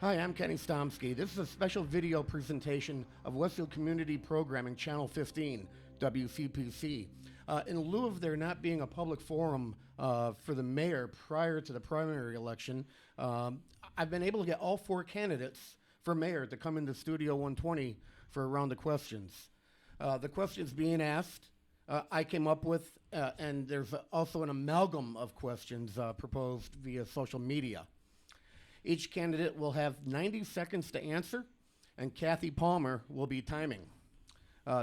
Hi, I'm Kenny Stomsky. This is a special video presentation of Westfield Community Programming, Channel 15, WCPC. In lieu of there not being a public forum for the mayor prior to the primary election, I've been able to get all four candidates for mayor to come into Studio 120 for a round of questions. The questions being asked, I came up with, and there's also an amalgam of questions proposed via social media. Each candidate will have 90 seconds to answer, and Kathy Palmer will be timing.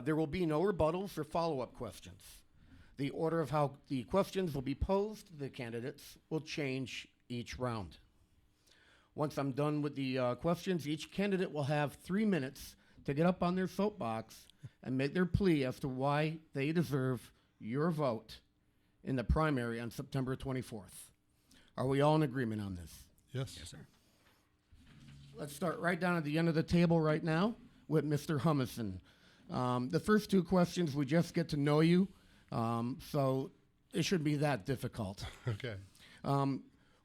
There will be no rebuttals or follow-up questions. The order of how the questions will be posed to the candidates will change each round. Once I'm done with the questions, each candidate will have 3 minutes to get up on their soapbox and make their plea as to why they deserve your vote in the primary on September 24th. Are we all in agreement on this? Yes. Yes, sir. Let's start right down at the end of the table right now with Mr. Humison. The first two questions, we just get to know you, so it shouldn't be that difficult. Okay.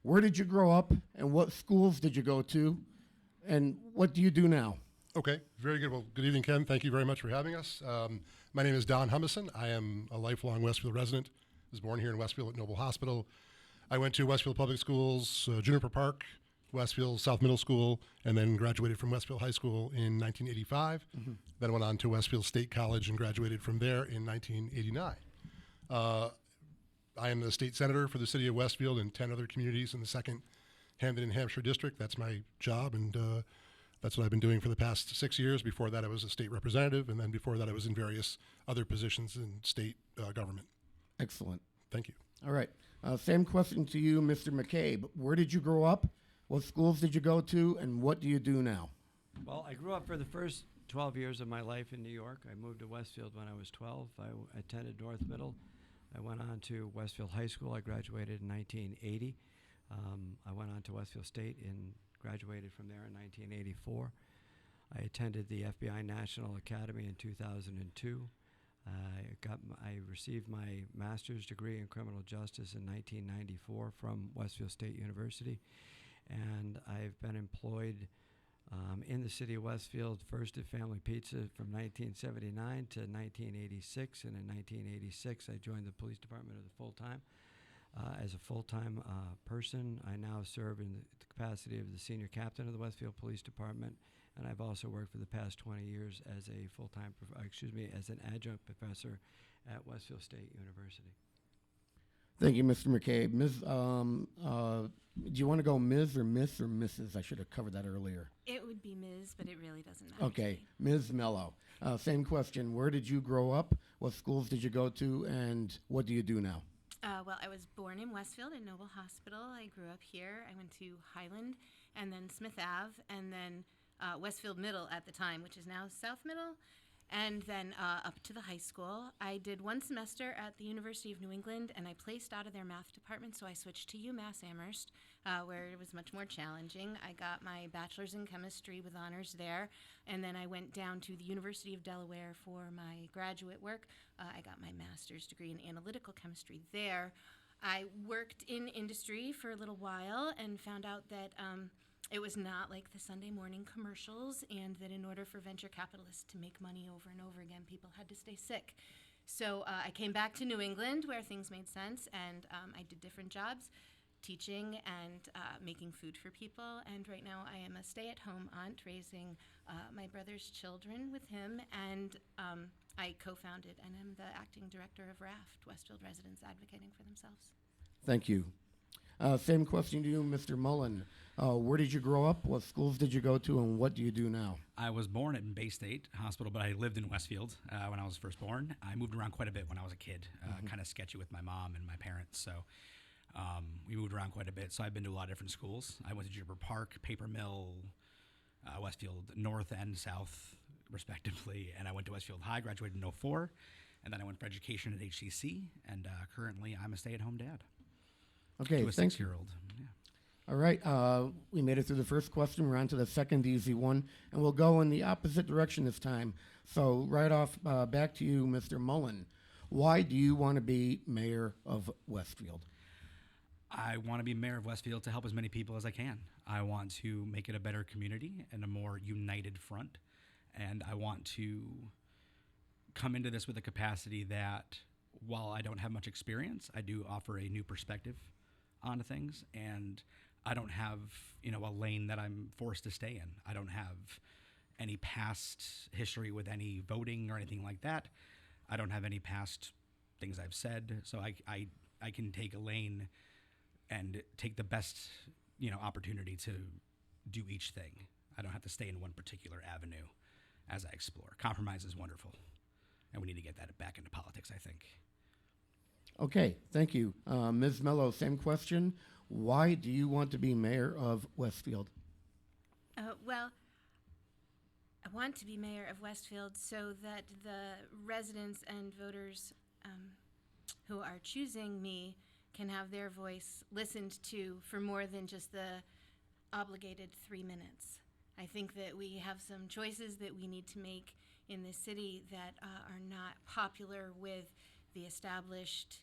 Where did you grow up, and what schools did you go to, and what do you do now? Okay. Very good. Well, good evening, Ken. Thank you very much for having us. My name is Don Humison. I am a lifelong Westfield resident. I was born here in Westfield at Noble Hospital. I went to Westfield Public Schools, Juniper Park, Westfield South Middle School, and then graduated from Westfield High School in 1985. Mm-hmm. Then went on to Westfield State College and graduated from there in 1989. I am the state senator for the city of Westfield and 10 other communities in the 2nd Hampden and Hampshire district. That's my job, and that's what I've been doing for the past 6 years. Before that, I was a state representative, and then before that, I was in various other positions in state government. Excellent. Thank you. All right. Same question to you, Mr. McCabe. Where did you grow up? What schools did you go to, and what do you do now? Well, I grew up for the first 12 years of my life in New York. I moved to Westfield when I was 12. I attended North Middle. I went on to Westfield High School. I graduated in 1980. I went on to Westfield State and graduated from there in 1984. I attended the FBI National Academy in 2002. I received my master's degree in criminal justice in 1994 from Westfield State University, and I've been employed in the city of Westfield, first at Family Pizza from 1979 to 1986, and in 1986 I joined the police department as a full-time person. I now serve in the capacity of the senior captain of the Westfield Police Department, and I've also worked for the past 20 years as a as an adjunct professor at Westfield State University. Thank you, Mr. McCabe. Do you want to go Ms. or Miss or Mrs.? I should have covered that earlier. It would be Ms., but it really doesn't matter. Okay, Ms. Mello. Same question. Where did you grow up? What schools did you go to? And what do you do now? Well, I was born in Westfield at Noble Hospital. I grew up here. I went to Highland and then Smith Ave and then Westfield Middle at the time, which is now South Middle, and then up to the high school. I did one semester at the University of New England, and I placed out of their math department, so I switched to UMass Amherst, where it was much more challenging. I got my bachelor's in chemistry with honors there, and then I went down to the University of Delaware for my graduate work. I got my master's degree in analytical chemistry there. I worked in industry for a little while and found out that it was not like the Sunday morning commercials, and that in order for venture capitalists to make money over and over again, people had to stay sick. So I came back to New England where things made sense, and I did different jobs, teaching and making food for people. And right now I am a stay-at-home aunt raising my brother's children with him, and I co-founded and am the acting director of RAFT, Westfield Residents Advocating for Themselves. Thank you. Same question to you, Mr. Mullen. Where did you grow up? What schools did you go to, and what do you do now? I was born at Bay State Hospital, but I lived in Westfield when I was first born. I moved around quite a bit when I was a kid, kind of sketchy with my mom and my parents, so we moved around quite a bit. So I've been to a lot of different schools. I went to Juniper Park, Paper Mill, Westfield North and South, respectively, and I went to Westfield High, graduated in 2004, and then I went for education at HCC, and currently I'm a stay-at-home dad. Okay, to a 6-year-old. Yeah. All right, we made it through the first question. We're on to the second easy one, and we'll go in the opposite direction this time. So right off, back to you, Mr. Mullen. Why do you want to be mayor of Westfield? Well, I grew up for the first 12 years of my life in New York. I moved around quite a bit when I was a kid, kind of sketchy with my mom and my parents, so we moved around quite a bit. So I've been to a lot of different schools. I went to Juniper Park, Paper Mill, Westfield North and South, and then I went for education at HCC, and currently I'm a stay-at-home dad. Okay, thanks. To a 6-year-old. Yeah. All right, we made it through the first question. We're on to the second easy one, and we'll go in the opposite direction this time. So right off, back to you, Mr. Mullen. I want to be mayor of Westfield to help as many people as I can. I want to make it a better community and a more united front. And I want to come into this with a capacity that, while I don't have much experience, I do offer a new perspective onto things. And I don't have, a lane that I'm forced to stay in. I don't have any past history with any voting or anything like that. I don't have any past things I've said. So I can take a lane and take the best, opportunity to do each thing. I don't have to stay in one particular avenue as I explore. Compromise is wonderful, and we need to get that back into politics, I think. Okay, thank you. Ms. Mello, same question. Why do you want to be mayor of Westfield? Well, I want to be mayor of Westfield so that the residents and voters who are choosing me can have their voice listened to for more than just the obligated 3 minutes. I think that we have some choices that we need to make in this city that are not popular with the established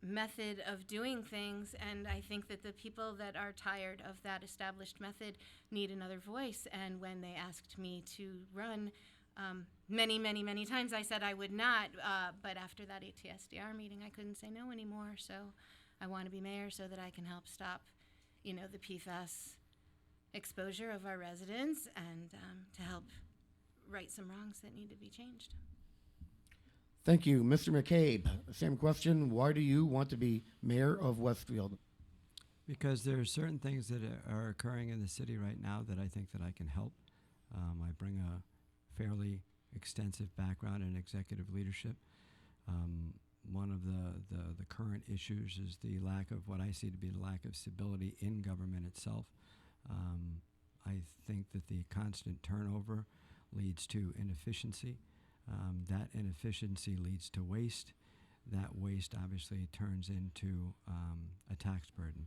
method of doing things, and I think that the people that are tired of that established method need another voice. And when they asked me to run, many times I said I would not, but after that ATSDR meeting I couldn't say no anymore. So I want to be mayor so that I can help stop the PFAS exposure of our residents, and to help right some wrongs that need to be changed. Thank you. Mr. McCabe, same question. Why do you want to be mayor of Westfield? Because there are certain things that are occurring in the city right now that I think that I can help. I bring a fairly extensive background in executive leadership. One of the current issues is the lack of what I see to be the lack of stability in government itself. I think that the constant turnover leads to inefficiency. That inefficiency leads to waste. That waste obviously turns into a tax burden.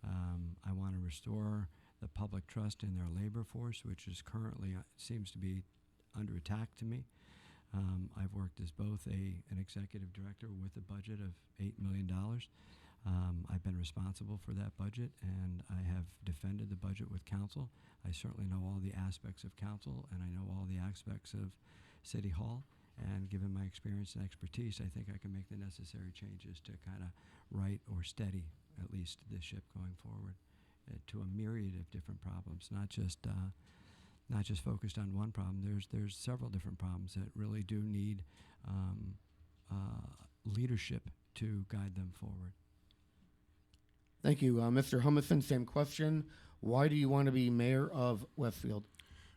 I want to restore the public trust in their labor force, which is currently seems to be under attack to me. I've worked as both an executive director with a budget of $8 million. I've been responsible for that budget, and I have defended the budget with council. I certainly know all the aspects of council, and I know all the aspects of City Hall, and given my experience and expertise, I think I can make the necessary changes to kind of right or steady at least this ship going forward to a myriad of different problems, not just focused on one problem. There's several different problems that really do need leadership to guide them forward. Thank you. Mr. Humison, same question. Why do you want to be mayor of Westfield?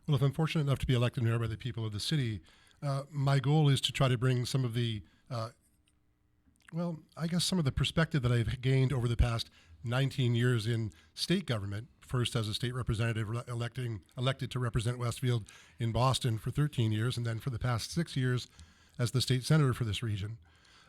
Well, if I'm fortunate enough to be elected mayor by the people of the city, my goal is to try to bring some of the, some of the perspective that I've gained over the past 19 years in state government, first as a state representative elected to represent Westfield in Boston for 13 years, and then for the past 6 years as the state senator for this region.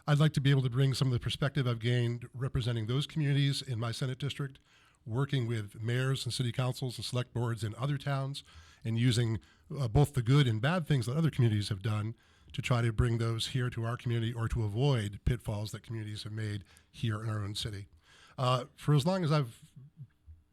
I'd like to be able to bring some of the perspective I've gained representing those communities in my Senate district, working with mayors and city councils and select boards in other towns, and using both the good and bad things that other communities have done to try to bring those here to our community, or to avoid pitfalls that communities have made here in our own city. For as long as I've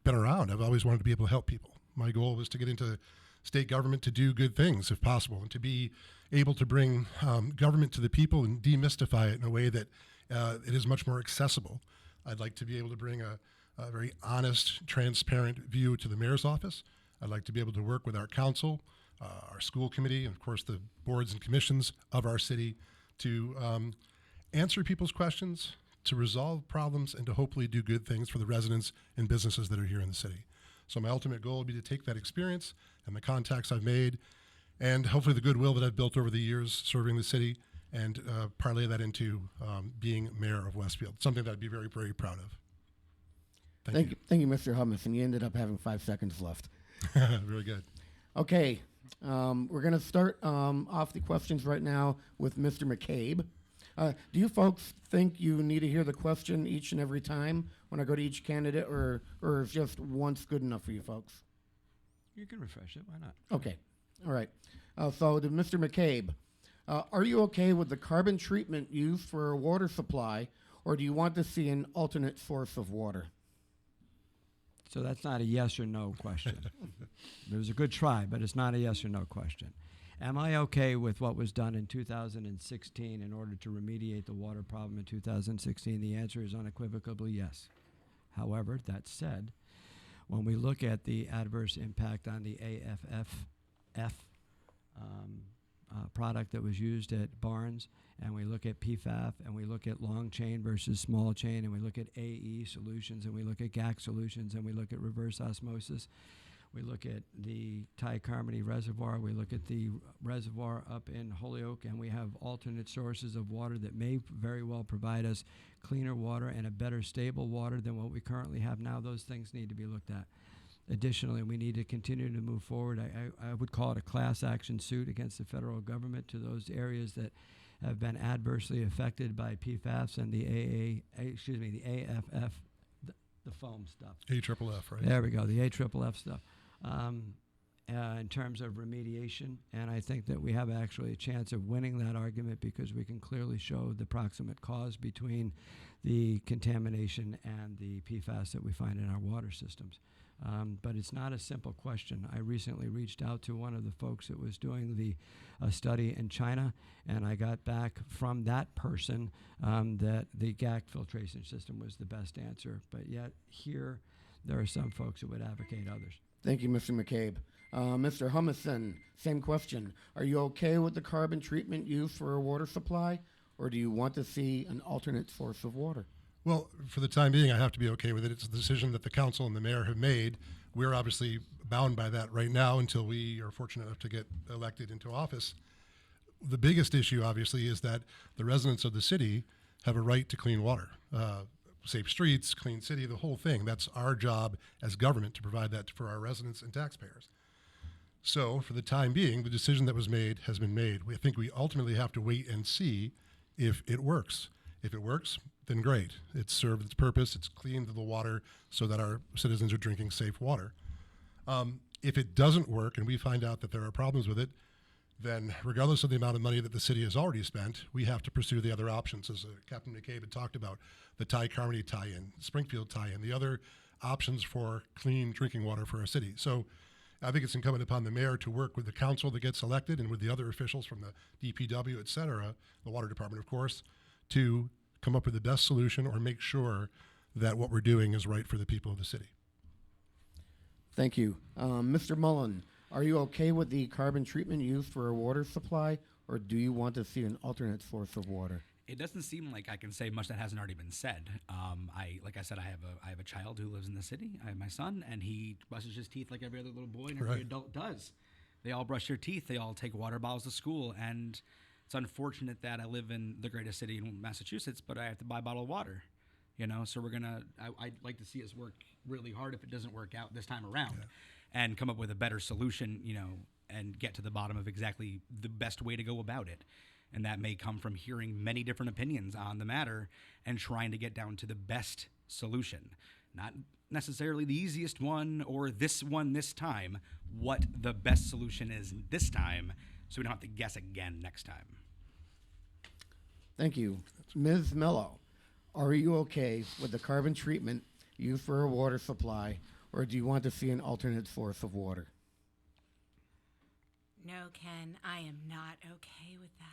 been around, I've always wanted to be able to help people. My goal was to get into state government to do good things if possible, and to be able to bring government to the people and demystify it in a way that it is much more accessible. I'd like to be able to bring a very honest, transparent view to the mayor's office. I'd like to be able to work with our council, our school committee, and of course the boards and commissions of our city to answer people's questions, to resolve problems, and to hopefully do good things for the residents and businesses that are here in the city. So my ultimate goal would be to take that experience and the contacts I've made, and hopefully the goodwill that I've built over the years serving the city, and parlay that into being mayor of Westfield, something that I'd be very, very proud of. Thank you. Thank you, Mr. Humison. You ended up having 5 seconds left. Very good. Okay, we're going to start off the questions right now with Mr. McCabe. Do you folks think you need to hear the question each and every time when I go to each candidate, or is just once good enough for you folks? You can refresh it. Why not? Okay. All right. So to Mr. McCabe, are you okay with the carbon treatment used for a water supply, or do you want to see an alternate source of water? So that's not a yes or no question. It was a good try, but it's not a yes or no question. Am I okay with what was done in 2016 in order to remediate the water problem in 2016? The answer is unequivocally yes. However, that said, when we look at the adverse impact on the AFFF product that was used at Barnes, and we look at PFAF, and we look at long chain versus small chain, and we look at AE solutions, and we look at GAC solutions, and we look at reverse osmosis, we look at the Ty-Carmody Reservoir, we look at the reservoir up in Holyoke, and we have alternate sources of water that may very well provide us cleaner water and a better stable water than what we currently have now. Those things need to be looked at. Additionally, we need to continue to move forward. I would call it a class action suit against the federal government to those areas that have been adversely affected by PFAS and the the AFF, the foam stuff. AFFF, right? There we go, the AFFF stuff. In terms of remediation, and I think that we have actually a chance of winning that argument because we can clearly show the proximate cause between the contamination and the PFAS that we find in our water systems. But it's not a simple question. I recently reached out to one of the folks that was doing the study in China, and I got back from that person that the GAC filtration system was the best answer. But yet here, there are some folks that would advocate others. Thank you, Mr. McCabe. Mr. Humison, same question. Are you okay with the carbon treatment used for a water supply, or do you want to see an alternate source of water? Well, for the time being, I have to be okay with it. It's a decision that the council and the mayor have made. We're obviously bound by that right now until we are fortunate enough to get elected into office. The biggest issue, obviously, is that the residents of the city have a right to clean water. Safe streets, clean city, the whole thing. That's our job as government to provide that for our residents and taxpayers. So for the time being, the decision that was made has been made. I think we ultimately have to wait and see if it works. If it works, then great. It's served its purpose. It's cleaned the water so that our citizens are drinking safe water. If it doesn't work and we find out that there are problems with it, then regardless of the amount of money that the city has already spent, we have to pursue the other options, as Captain McCabe had talked about, the Ty-Carmody tie-in, Springfield tie-in, the other options for clean drinking water for our city. So I think it's incumbent upon the mayor to work with the council that gets elected and with the other officials from the DPW, et cetera, the water department, of course, to come up with the best solution or make sure that what we're doing is right for the people of the city. Thank you. Mr. Mullen, are you okay with the carbon treatment used for a water supply, or do you want to see an alternate source of water? It doesn't seem like I can say much that hasn't already been said. Like I said, I have a child who lives in the city. I have my son, and he brushes his teeth like every other little boy and every Right. adult does. They all brush their teeth. They all take water bottles to school, and it's unfortunate that I live in the greatest city in Massachusetts, but I have to buy a bottle of water. So I'd like to see us work really hard if it doesn't work out this time around, and come up with a better solution, and get to the bottom of exactly the best way to go about it. And that may come from hearing many different opinions on the matter and trying to get down to the best solution. Not necessarily the easiest one or this one this time, what the best solution is this time, so we don't have to guess again next time. Thank you. Ms. Mello, are you okay with the carbon treatment used for a water supply, or do you want to see an alternate source of water? No, Ken, I am not okay with that.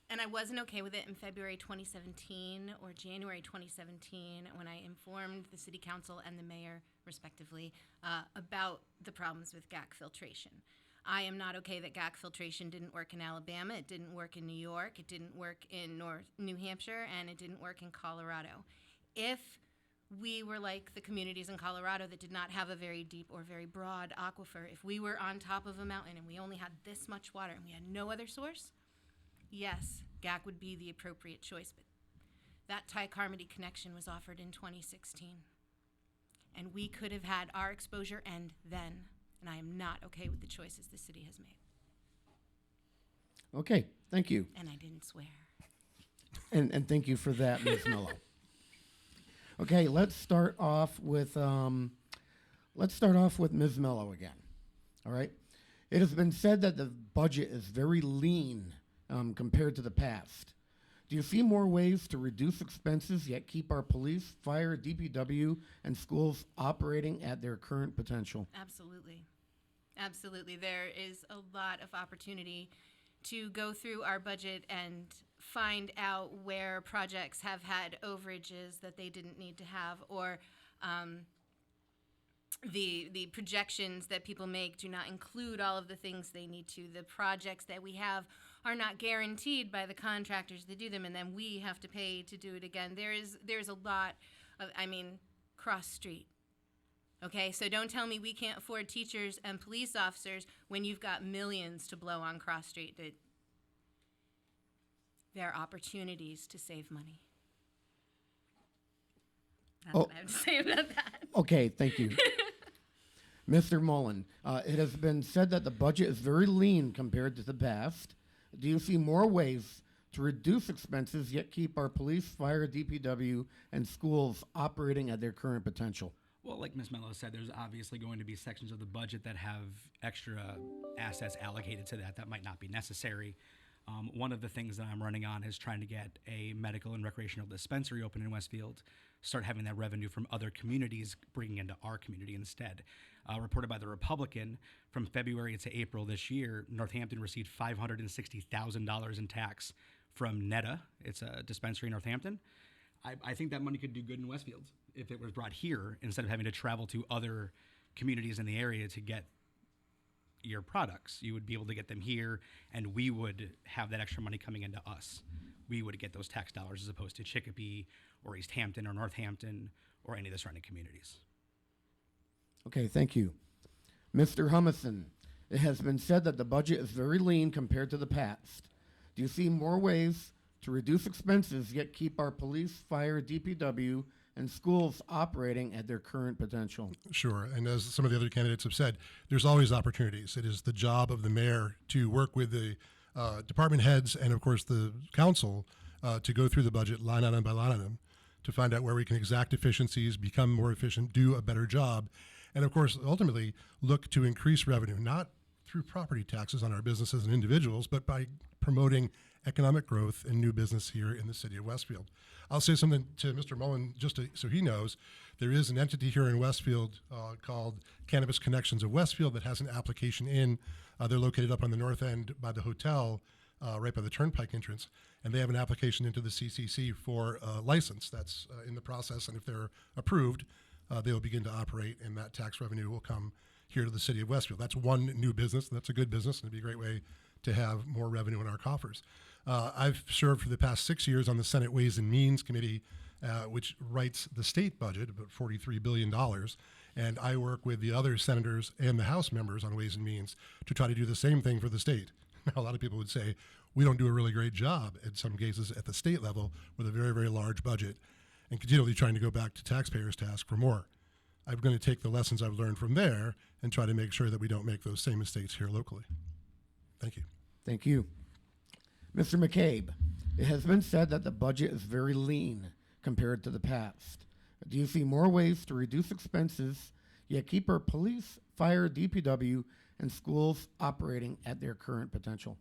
And I wasn't okay with it in February 2017 or January 2017 when I informed the city council and the mayor, respectively, about the problems with GAC filtration. I am not okay that GAC filtration didn't work in Alabama, it didn't work in New York, it didn't work in New Hampshire, and it didn't work in Colorado. If we were like the communities in Colorado that did not have a very deep or very broad aquifer, if we were on top of a mountain and we only had this much water and we had no other source, yes, GAC would be the appropriate choice. But that Ty-Carmody connection was offered in 2016. And we could have had our exposure end then. And I am not okay with the choices the city has made. Okay, thank you. And I didn't swear. And thank you for that, Ms. Mello. Okay, let's start off with Ms. Mello again. All right. It has been said that the budget is very lean compared to the past. Do you see more ways to reduce expenses yet keep our police, fire, DPW, and schools operating at their current potential? Absolutely. Absolutely. There is a lot of opportunity to go through our budget and find out where projects have had overages that they didn't need to have, or the projections that people make do not include all of the things they need to. The projects that we have are not guaranteed by the contractors that do them, and then we have to pay to do it again. There's a lot of, cross street. Okay, so don't tell me we can't afford teachers and police officers when you've got millions to blow on Cross Street. There are opportunities to save money. That's what I have to say about that. Okay, thank you. Mr. Mullen, it has been said that the budget is very lean compared to the past. Do you see more ways to reduce expenses yet keep our police, fire, DPW, and schools operating at their current potential? Well, like Ms. Mello said, there's obviously going to be sections of the budget that have extra assets allocated to that might not be necessary. One of the things that I'm running on is trying to get a medical and recreational dispensary open in Westfield, start having that revenue from other communities bringing into our community instead. Reported by The Republican, from February to April this year, Northampton received $560,000 in tax from Netta. It's a dispensary in Northampton. I think that money could do good in Westfield if it was brought here instead of having to travel to other communities in the area to get your products. You would be able to get them here, and we would have that extra money coming into us. We would get those tax dollars as opposed to Chicopee or East Hampton or Northampton or any of the surrounding communities. Okay, thank you. Mr. Humison, it has been said that the budget is very lean compared to the past. Do you see more ways to reduce expenses yet keep our police, fire, DPW, and schools operating at their current potential? Sure. And as some of the other candidates have said, there's always opportunities. It is the job of the mayor to work with the department heads and, of course, the council to go through the budget line item by line item to find out where we can exact efficiencies, become more efficient, do a better job, and, of course, ultimately look to increase revenue, not through property taxes on our businesses and individuals, but by promoting economic growth and new business here in the city of Westfield. I'll say something to Mr. Mullen so he knows. There is an entity here in Westfield called Cannabis Connections of Westfield that has an application in. They're located up on the north end by the hotel, right by the Turnpike entrance, and they have an application into the CCC for a license that's in the process, and if they're approved, they will begin to operate, and that tax revenue will come here to the city of Westfield. That's one new business, and that's a good business, and it'd be a great way to have more revenue in our coffers. I've served for the past 6 years on the Senate Ways and Means Committee, which writes the state budget, about $43 billion. And I work with the other senators and the House members on Ways and Means to try to do the same thing for the state. Now, a lot of people would say we don't do a really great job in some cases at the state level with a very, very large budget and continually trying to go back to taxpayers to ask for more. I'm going to take the lessons I've learned from there and try to make sure that we don't make those same mistakes here locally. Thank you. Thank you. Mr. McCabe, it has been said that the budget is very lean compared to the past. Do you see more ways to reduce expenses, yet keep our police, fire, DPW, and schools operating at their current potential?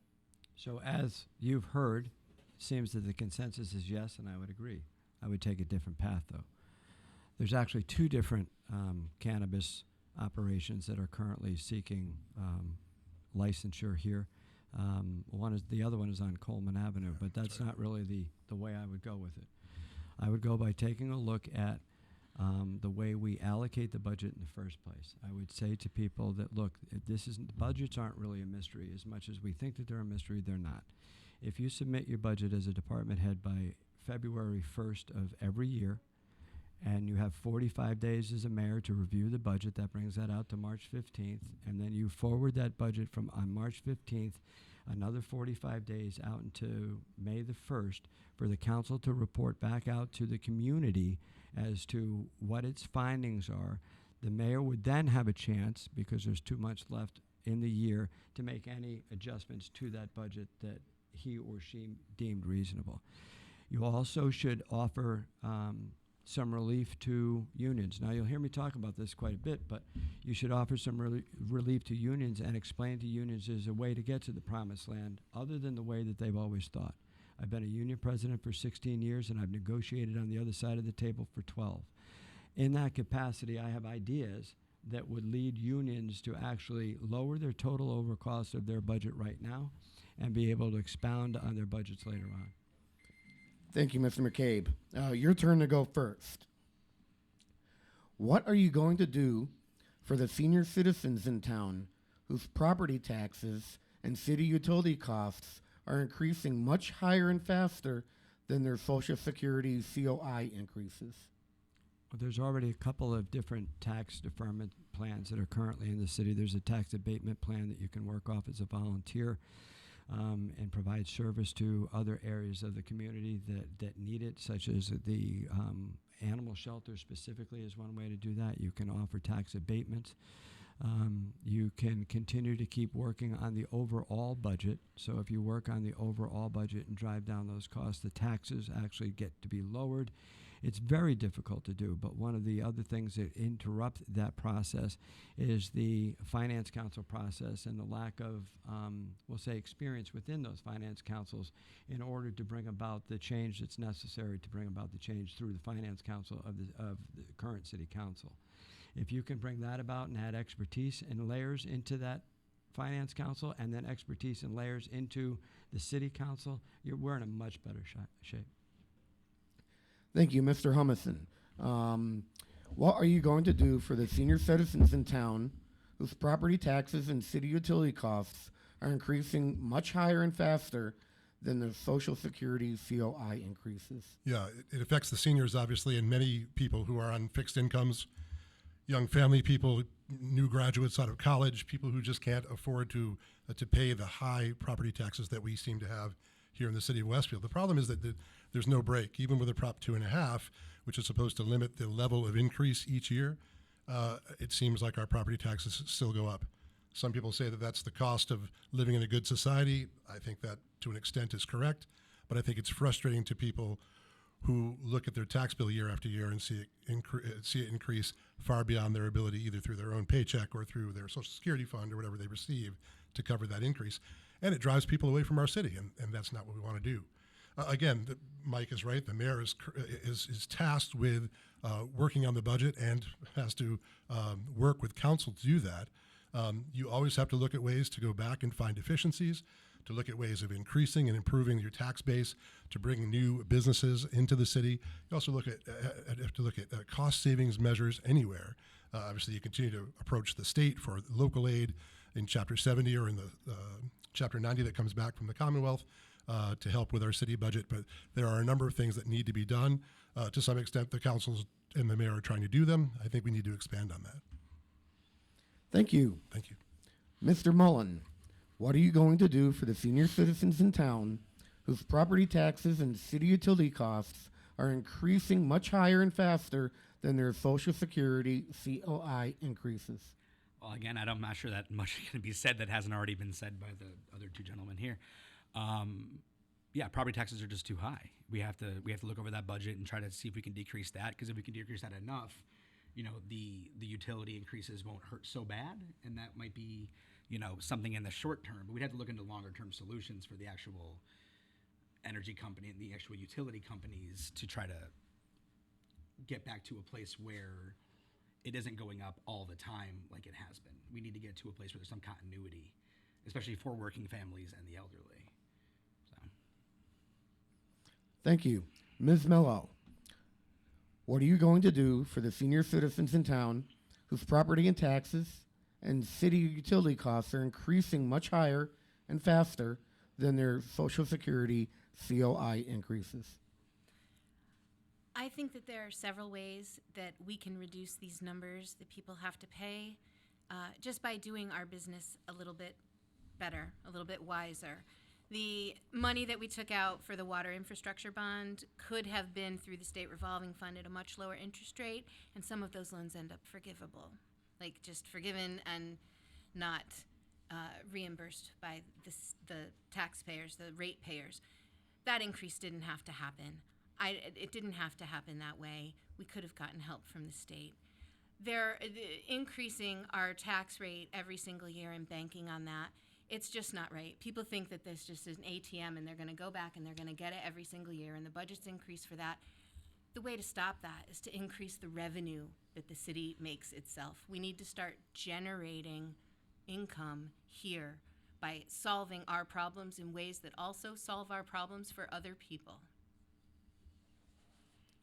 So as you've heard, it seems that the consensus is yes, and I would agree. I would take a different path, though. There's actually two different cannabis operations that are currently seeking licensure here. The other one is on Coleman Avenue, but that's not really the way I would go with it. I would go by taking a look at the way we allocate the budget in the first place. I would say to people that, look, budgets aren't really a mystery. As much as we think that they're a mystery, they're not. If you submit your budget as a department head by February 1st of every year, and you have 45 days as a mayor to review the budget, that brings that out to March 15th, and then you forward that budget from on March 15th, another 45 days out into May the 1st for the council to report back out to the community as to what its findings are. The mayor would then have a chance, because there's too much left in the year, to make any adjustments to that budget that he or she deemed reasonable. You also should offer some relief to unions. Now, you'll hear me talk about this quite a bit, but you should offer some relief to unions and explain to unions there's a way to get to the promised land other than the way that they've always thought. I've been a union president for 16 years, and I've negotiated on the other side of the table for 12. In that capacity, I have ideas that would lead unions to actually lower their total over cost of their budget right now and be able to expound on their budgets later on. Thank you, Mr. McCabe. Your turn to go first. What are you going to do for the senior citizens in town whose property taxes and city utility costs are increasing much higher and faster than their Social Security COI increases? Well, there's already a couple of different tax deferment plans that are currently in the city. There's a tax abatement plan that you can work off as a volunteer and provide service to other areas of the community that need it, such as the animal shelter specifically is one way to do that. You can offer tax abatements. You can continue to keep working on the overall budget. So if you work on the overall budget and drive down those costs, the taxes actually get to be lowered. It's very difficult to do, but one of the other things that interrupt that process is the finance council process and the lack of, we'll say, experience within those finance councils in order to bring about the change that's necessary to bring about the change through the finance council of the current city council. If you can bring that about and add expertise and layers into that finance council and then expertise and layers into the city council, we're in a much better shape. Thank you, Mr. Humison. What are you going to do for the senior citizens in town whose property taxes and city utility costs are increasing much higher and faster than their Social Security COI increases? Yeah, it affects the seniors, obviously, and many people who are on fixed incomes, young family people, new graduates out of college, people who just can't afford to pay the high property taxes that we seem to have here in the city of Westfield. The problem is that there's no break, even with a Prop 2.5, which is supposed to limit the level of increase each year. It seems like our property taxes still go up. Some people say that that's the cost of living in a good society. I think that to an extent is correct, but I think it's frustrating to people who look at their tax bill year after year and see it increase far beyond their ability, either through their own paycheck or through their Social Security fund or whatever they receive to cover that increase. And it drives people away from our city, and that's not what we want to do. Again, Mike is right. The mayor is tasked with working on the budget and has to work with council to do that. You always have to look at ways to go back and find efficiencies, to look at ways of increasing and improving your tax base, to bring new businesses into the city. You also have to look at cost savings measures anywhere. Obviously, you continue to approach the state for local aid in Chapter 70 or in the Chapter 90 that comes back from the Commonwealth to help with our city budget. But there are a number of things that need to be done. To some extent, the councils and the mayor are trying to do them. I think we need to expand on that. Thank you. Thank you. Mr. Mullen, what are you going to do for the senior citizens in town whose property taxes and city utility costs are increasing much higher and faster than their Social Security COI increases? Well, again, I'm not sure that much can be said that hasn't already been said by the other two gentlemen here. Yeah, property taxes are just too high. We have to look over that budget and try to see if we can decrease that. Because if we can decrease that enough, the utility increases won't hurt so bad, and that might be something in the short term. But we'd have to look into longer term solutions for the actual energy company and the actual utility companies to try to get back to a place where it isn't going up all the time like it has been. We need to get to a place where there's some continuity, especially for working families and the elderly. Thank you. Ms. Mello, what are you going to do for the senior citizens in town whose property and taxes and city utility costs are increasing much higher and faster than their Social Security COI increases? I think that there are several ways that we can reduce these numbers that people have to pay just by doing our business a little bit better, a little bit wiser. The money that we took out for the water infrastructure bond could have been through the state revolving fund at a much lower interest rate, and some of those loans end up forgivable, like just forgiven and not reimbursed by the taxpayers, the ratepayers. That increase didn't have to happen. It didn't have to happen that way. We could have gotten help from the state. They're increasing our tax rate every single year and banking on that It's just not right. People think that this just is an ATM and they're going to go back and they're going to get it every single year, and the budget's increased for that. The way to stop that is to increase the revenue that the city makes itself. We need to start generating income here by solving our problems in ways that also solve our problems for other people.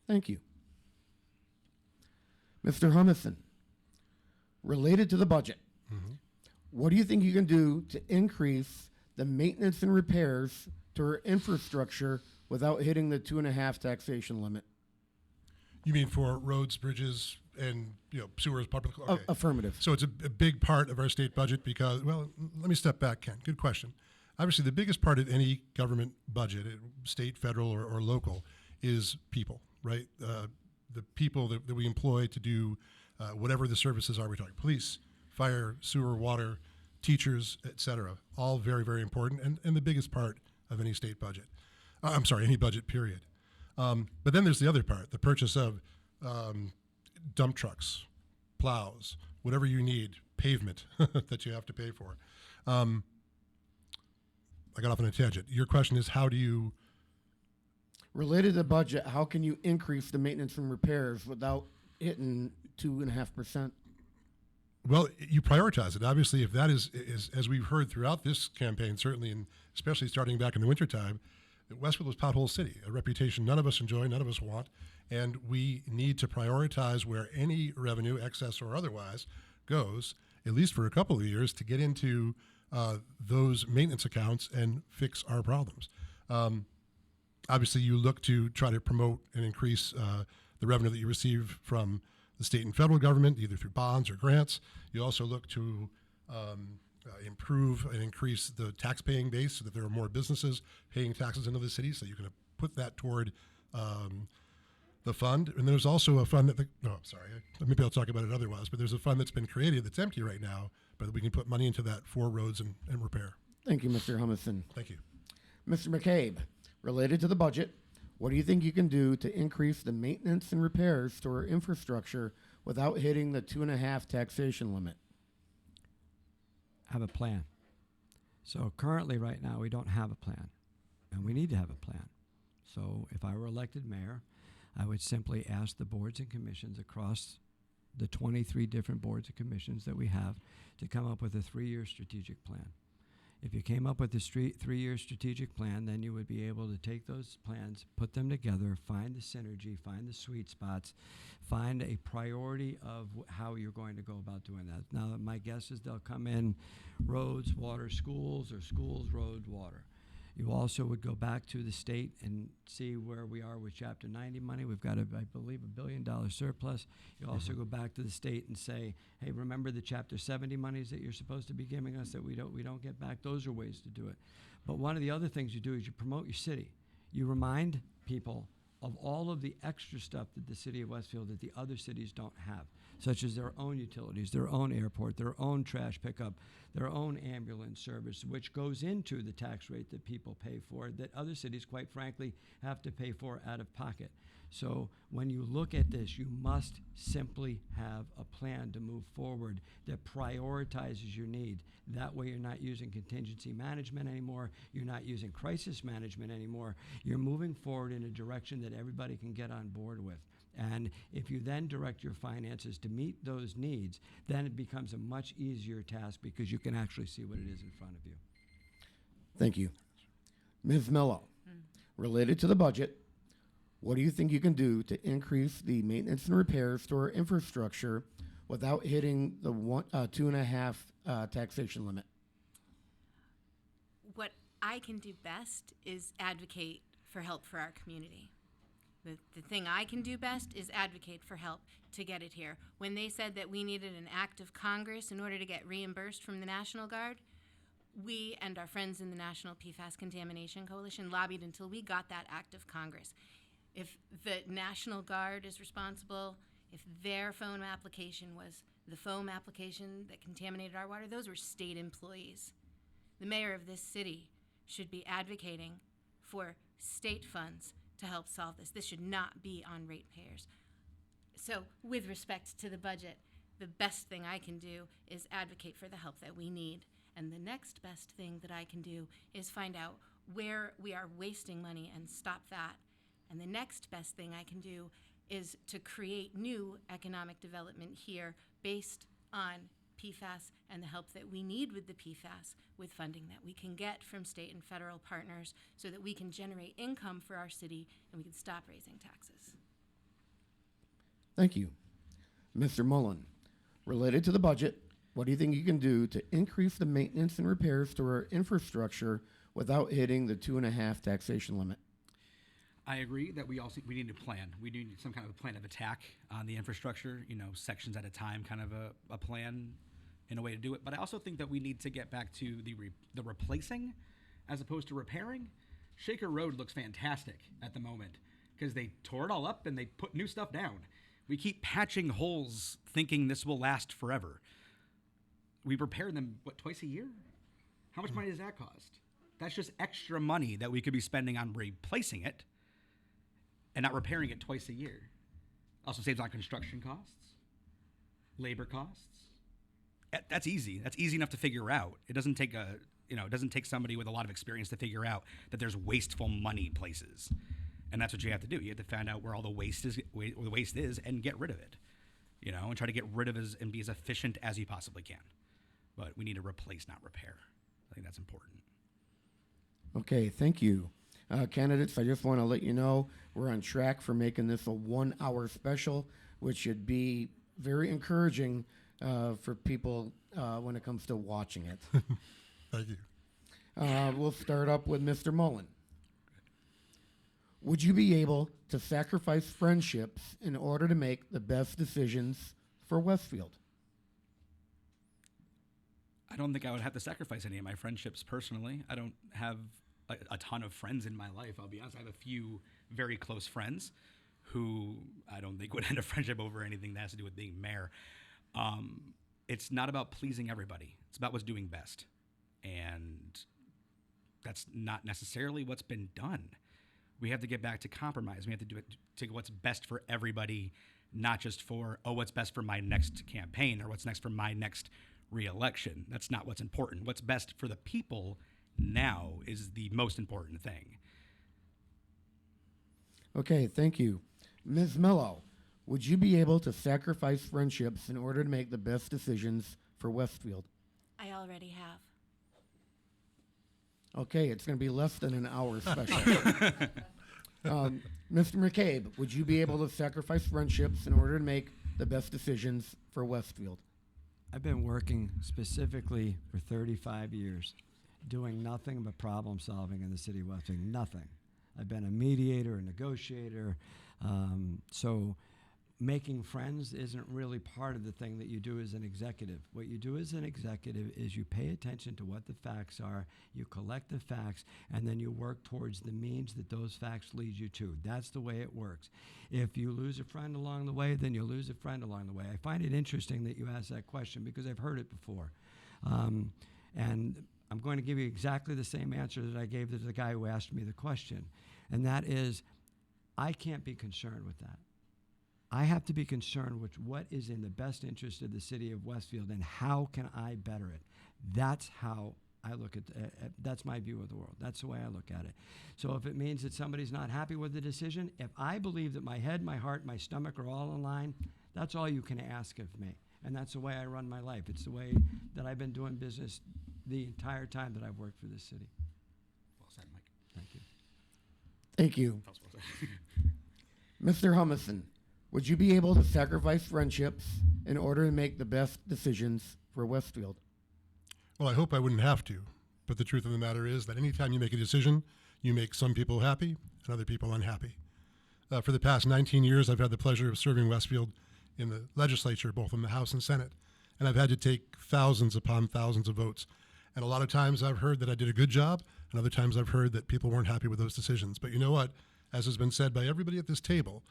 Thank you. Mr. Humison, related to the budget, what do you think you can do to increase the maintenance and repairs to our infrastructure without hitting the 2.5 taxation limit? You mean for roads, bridges, and sewers, public? Okay. Affirmative. So it's a big part of our state budget because, well, let me step back, Ken. Good question. Obviously, the biggest part of any government budget, state, federal, or local, is people, right? The people that we employ to do whatever the services are we're talking. Police, fire, sewer, water, teachers, et cetera. All very, very important and the biggest part of any state budget. Any budget, period. But then there's the other part, the purchase of dump trucks, plows, whatever you need, pavement that you have to pay for. I got off on a tangent. Your question is, how do you... Related to the budget, how can you increase the maintenance and repairs without hitting 2.5%? Well, you prioritize it. Obviously, if that is as we've heard throughout this campaign, certainly, and especially starting back in the wintertime, Westfield was Pothole City, a reputation none of us enjoy, none of us want, and we need to prioritize where any revenue, excess or otherwise, goes, at least for a couple of years, to get into those maintenance accounts and fix our problems. Obviously, you look to try to promote and increase the revenue that you receive from the state and federal government, either through bonds or grants. You also look to improve and increase the tax-paying base so that there are more businesses paying taxes into the city, so you can put that toward the fund. And there's also a fund that, maybe I'll talk about it otherwise, but there's a fund that's been created that's empty right now, but we can put money into that for roads and repair. Thank you, Mr. Humison. Thank you. Mr. McCabe, related to the budget, what do you think you can do to increase the maintenance and repairs to our infrastructure without hitting the 2.5 taxation limit? Have a plan. So currently, right now, we don't have a plan, and we need to have a plan. So if I were elected mayor, I would simply ask the boards and commissions across the 23 different boards and commissions that we have to come up with a 3-year strategic plan. If you came up with a 3-year strategic plan, then you would be able to take those plans, put them together, find the synergy, find the sweet spots, find a priority of how you're going to go about doing that. Now, my guess is they'll come in roads, water, schools, or schools, road, water. You also would go back to the state and see where we are with Chapter 90 money. We've got, I believe, $1 billion surplus. You also go back to the state and say, hey, remember the Chapter 70 monies that you're supposed to be giving us that we don't get back? Those are ways to do it. But one of the other things you do is you promote your city. You remind people of all of the extra stuff that the city of Westfield that the other cities don't have, such as their own utilities, their own airport, their own trash pickup, their own ambulance service, which goes into the tax rate that people pay for, that other cities, quite frankly, have to pay for out of pocket. So when you look at this, you must simply have a plan to move forward that prioritizes your need. That way you're not using contingency management anymore. You're not using crisis management anymore. You're moving forward in a direction that everybody can get on board with. And if you then direct your finances to meet those needs, then it becomes a much easier task because you can actually see what it is in front of you. Thank you. Ms. Mello, related to the budget, what do you think you can do to increase the maintenance and repairs to our infrastructure without hitting the 2.5 taxation limit? What I can do best is advocate for help for our community. The thing I can do best is advocate for help to get it here. When they said that we needed an act of Congress in order to get reimbursed from the National Guard, we and our friends in the National PFAS Contamination Coalition lobbied until we got that act of Congress. If the National Guard is responsible, if their foam application was the foam application that contaminated our water, those were state employees. The mayor of this city should be advocating for state funds to help solve this. This should not be on ratepayers. So with respect to the budget, the best thing I can do is advocate for the help that we need And the next best thing that I can do is find out where we are wasting money and stop that. And the next best thing I can do is to create new economic development here based on PFAS and the help that we need with the PFAS, with funding that we can get from state and federal partners so that we can generate income for our city and we can stop raising taxes. Thank you. Mr. Mullen, related to the budget, what do you think you can do to increase the maintenance and repairs to our infrastructure without hitting the 2.5 taxation limit? I agree that we need a plan. We do need some kind of a plan of attack on the infrastructure, sections at a time, kind of a plan in a way to do it. But I also think that we need to get back to the replacing as opposed to repairing. Shaker Road looks fantastic at the moment because they tore it all up and they put new stuff down. We keep patching holes thinking this will last forever. We repair them, twice a year? How much money does that cost? That's just extra money that we could be spending on replacing it and not repairing it twice a year. Also saves on construction costs, labor costs. That's easy. That's easy enough to figure out. It doesn't take it doesn't take somebody with a lot of experience to figure out that there's wasteful money places. And that's what you have to do. You have to find out where all the waste is and get rid of it. And try to get rid of it and be as efficient as you possibly can. But we need to replace, not repair. I think that's important. Okay, thank you. Candidates, I just want to let you know we're on track for making this a 1-hour special, which should be very encouraging for people when it comes to watching it. Thank you. We'll start up with Mr. Mullen. Would you be able to sacrifice friendships in order to make the best decisions for Westfield? I don't think I would have to sacrifice any of my friendships personally. I don't have a ton of friends in my life, I'll be honest. I have a few very close friends who I don't think would end a friendship over anything that has to do with being mayor. It's not about pleasing everybody. It's about what's doing best. And that's not necessarily what's been done. We have to get back to compromise. We have to do it to what's best for everybody, not just for, what's best for my next campaign or what's next for my next re-election. That's not what's important. What's best for the people now is the most important thing. Okay, thank you. Ms. Mello, would you be able to sacrifice friendships in order to make the best decisions for Westfield? I already have. Okay, it's going to be less than an hour special. Mr. McCabe, would you be able to sacrifice friendships in order to make the best decisions for Westfield? I've been working specifically for 35 years, doing nothing but problem solving in the city of Westfield. Nothing. I've been a mediator, a negotiator. So making friends isn't really part of the thing that you do as an executive. What you do as an executive is you pay attention to what the facts are, you collect the facts, and then you work towards the means that those facts lead you to. That's the way it works. If you lose a friend along the way, then you lose a friend along the way. I find it interesting that you asked that question because I've heard it before. And I'm going to give you exactly the same answer that I gave to the guy who asked me the question. And that is, I can't be concerned with that. I have to be concerned with what is in the best interest of the city of Westfield and how can I better it. That's how I look at that's my view of the world. That's the way I look at it. So if it means that somebody's not happy with the decision, if I believe that my head, my heart, my stomach are all in line, that's all you can ask of me. And that's the way I run my life. It's the way that I've been doing business the entire time that I've worked for this city. Well said, Mike. Thank you. Thank you. That was well said. Mr. Humison, would you be able to sacrifice friendships in order to make the best decisions for Westfield? Well, I hope I wouldn't have to, but the truth of the matter is that anytime you make a decision, you make some people happy and other people unhappy. For the past 19 years, I've had the pleasure of serving Westfield in the legislature, both in the House and Senate, and I've had to take thousands upon thousands of votes. And a lot of times I've heard that I did a good job, and other times I've heard that people weren't happy with those decisions. But you know what? As has been said by everybody at this table,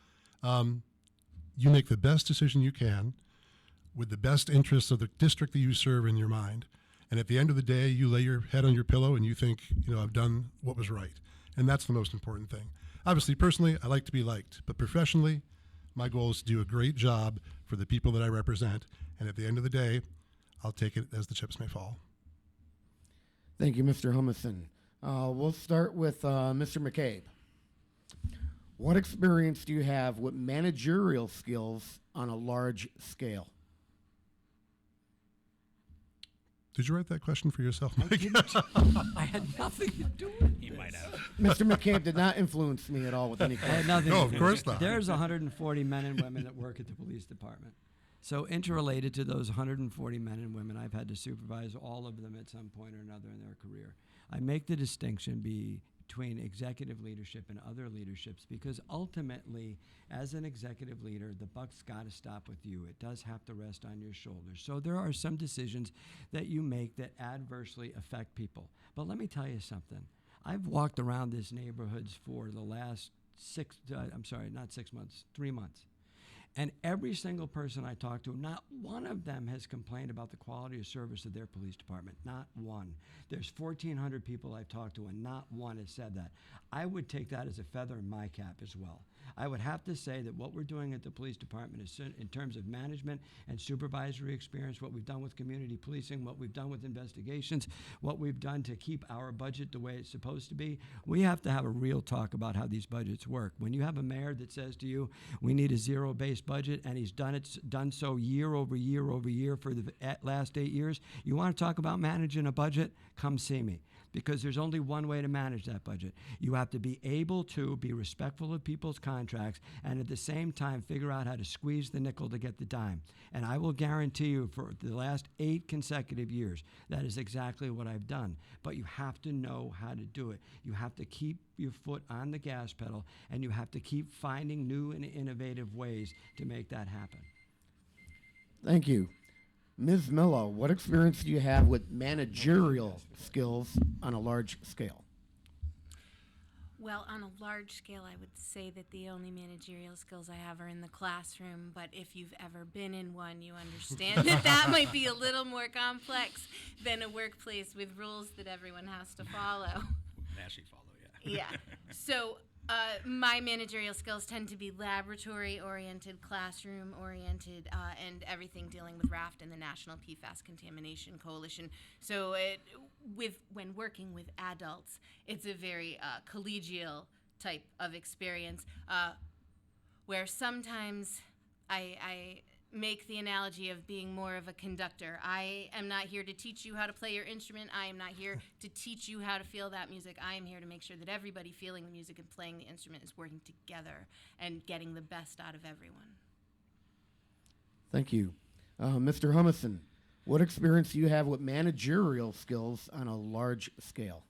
you make the best decision you can with the best interests of the district that you serve in your mind. And at the end of the day, you lay your head on your pillow and you think, I've done what was right. And that's the most important thing. Obviously, personally, I like to be liked. But professionally, my goal is to do a great job for the people that I represent. And at the end of the day, I'll take it as the chips may fall. Thank you, Mr. Humison. We'll start with Mr. McCabe. What experience do you have with managerial skills on a large scale? Did you write that question for yourself, Mike? I had nothing to do with You might have. Mr. McCabe did not influence me at all with any I had questions. nothing No, to of do course with it. not. There's 140 men and women that work at the police department. So interrelated to those 140 men and women, I've had to supervise all of them at some point or another in their career. I make the distinction between executive leadership and other leaderships because ultimately, as an executive leader, the buck's got to stop with you. It does have to rest on your shoulders. So there are some decisions that you make that adversely affect people. But let me tell you something. I've walked around this neighborhoods for the last 3 months. And every single person I talk to, not one of them has complained about the quality of service of their police department. Not one. There's 1,400 people I've talked to, and not one has said that. I would take that as a feather in my cap as well. I would have to say that what we're doing at the police department is in terms of management and supervisory experience, what we've done with community policing, what we've done with investigations, what we've done to keep our budget the way it's supposed to be. We have to have a real talk about how these budgets work. When you have a mayor that says to you, we need a zero-based budget, and he's done so year over year over year for the last 8 years, you want to talk about managing a budget? Come see me. Because there's only one way to manage that budget. You have to be able to be respectful of people's contracts and at the same time figure out how to squeeze the nickel to get the dime. And I will guarantee you for the last 8 consecutive years, that is exactly what I've done. But you have to know how to do it. You have to keep your foot on the gas pedal, and you have to keep finding new and innovative ways to make that happen. Thank you. Ms. Millo, what experience do you have with managerial skills on a large scale? Well, on a large scale, I would say that the only managerial skills I have are in the classroom, but if you've ever been in one, you understand that that might be a little more complex than a workplace with rules that everyone has to follow. Actually follow, yeah. Yeah. So my managerial skills tend to be laboratory-oriented, classroom-oriented, and everything dealing with RAFT and the National PFAS Contamination Coalition. So when working with adults, it's a very collegial type of experience where sometimes I make the analogy of being more of a conductor. I am not here to teach you how to play your instrument. I am not here to teach you how to feel that music. I am here to make sure that everybody feeling the music and playing the instrument is working together and getting the best out of everyone. Thank you. Mr. Humison, what experience do you have with managerial skills on a large scale?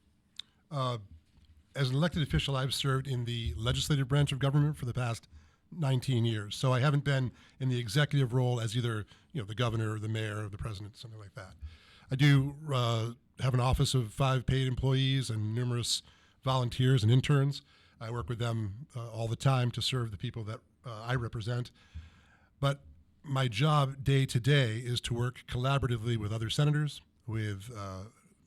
As an elected official, I've served in the legislative branch of government for the past 19 years. So I haven't been in the executive role as either the governor or the mayor or the president, something like that. I do have an office of 5 paid employees and numerous volunteers and interns. I work with them all the time to serve the people that I represent. But my job day to day is to work collaboratively with other senators, with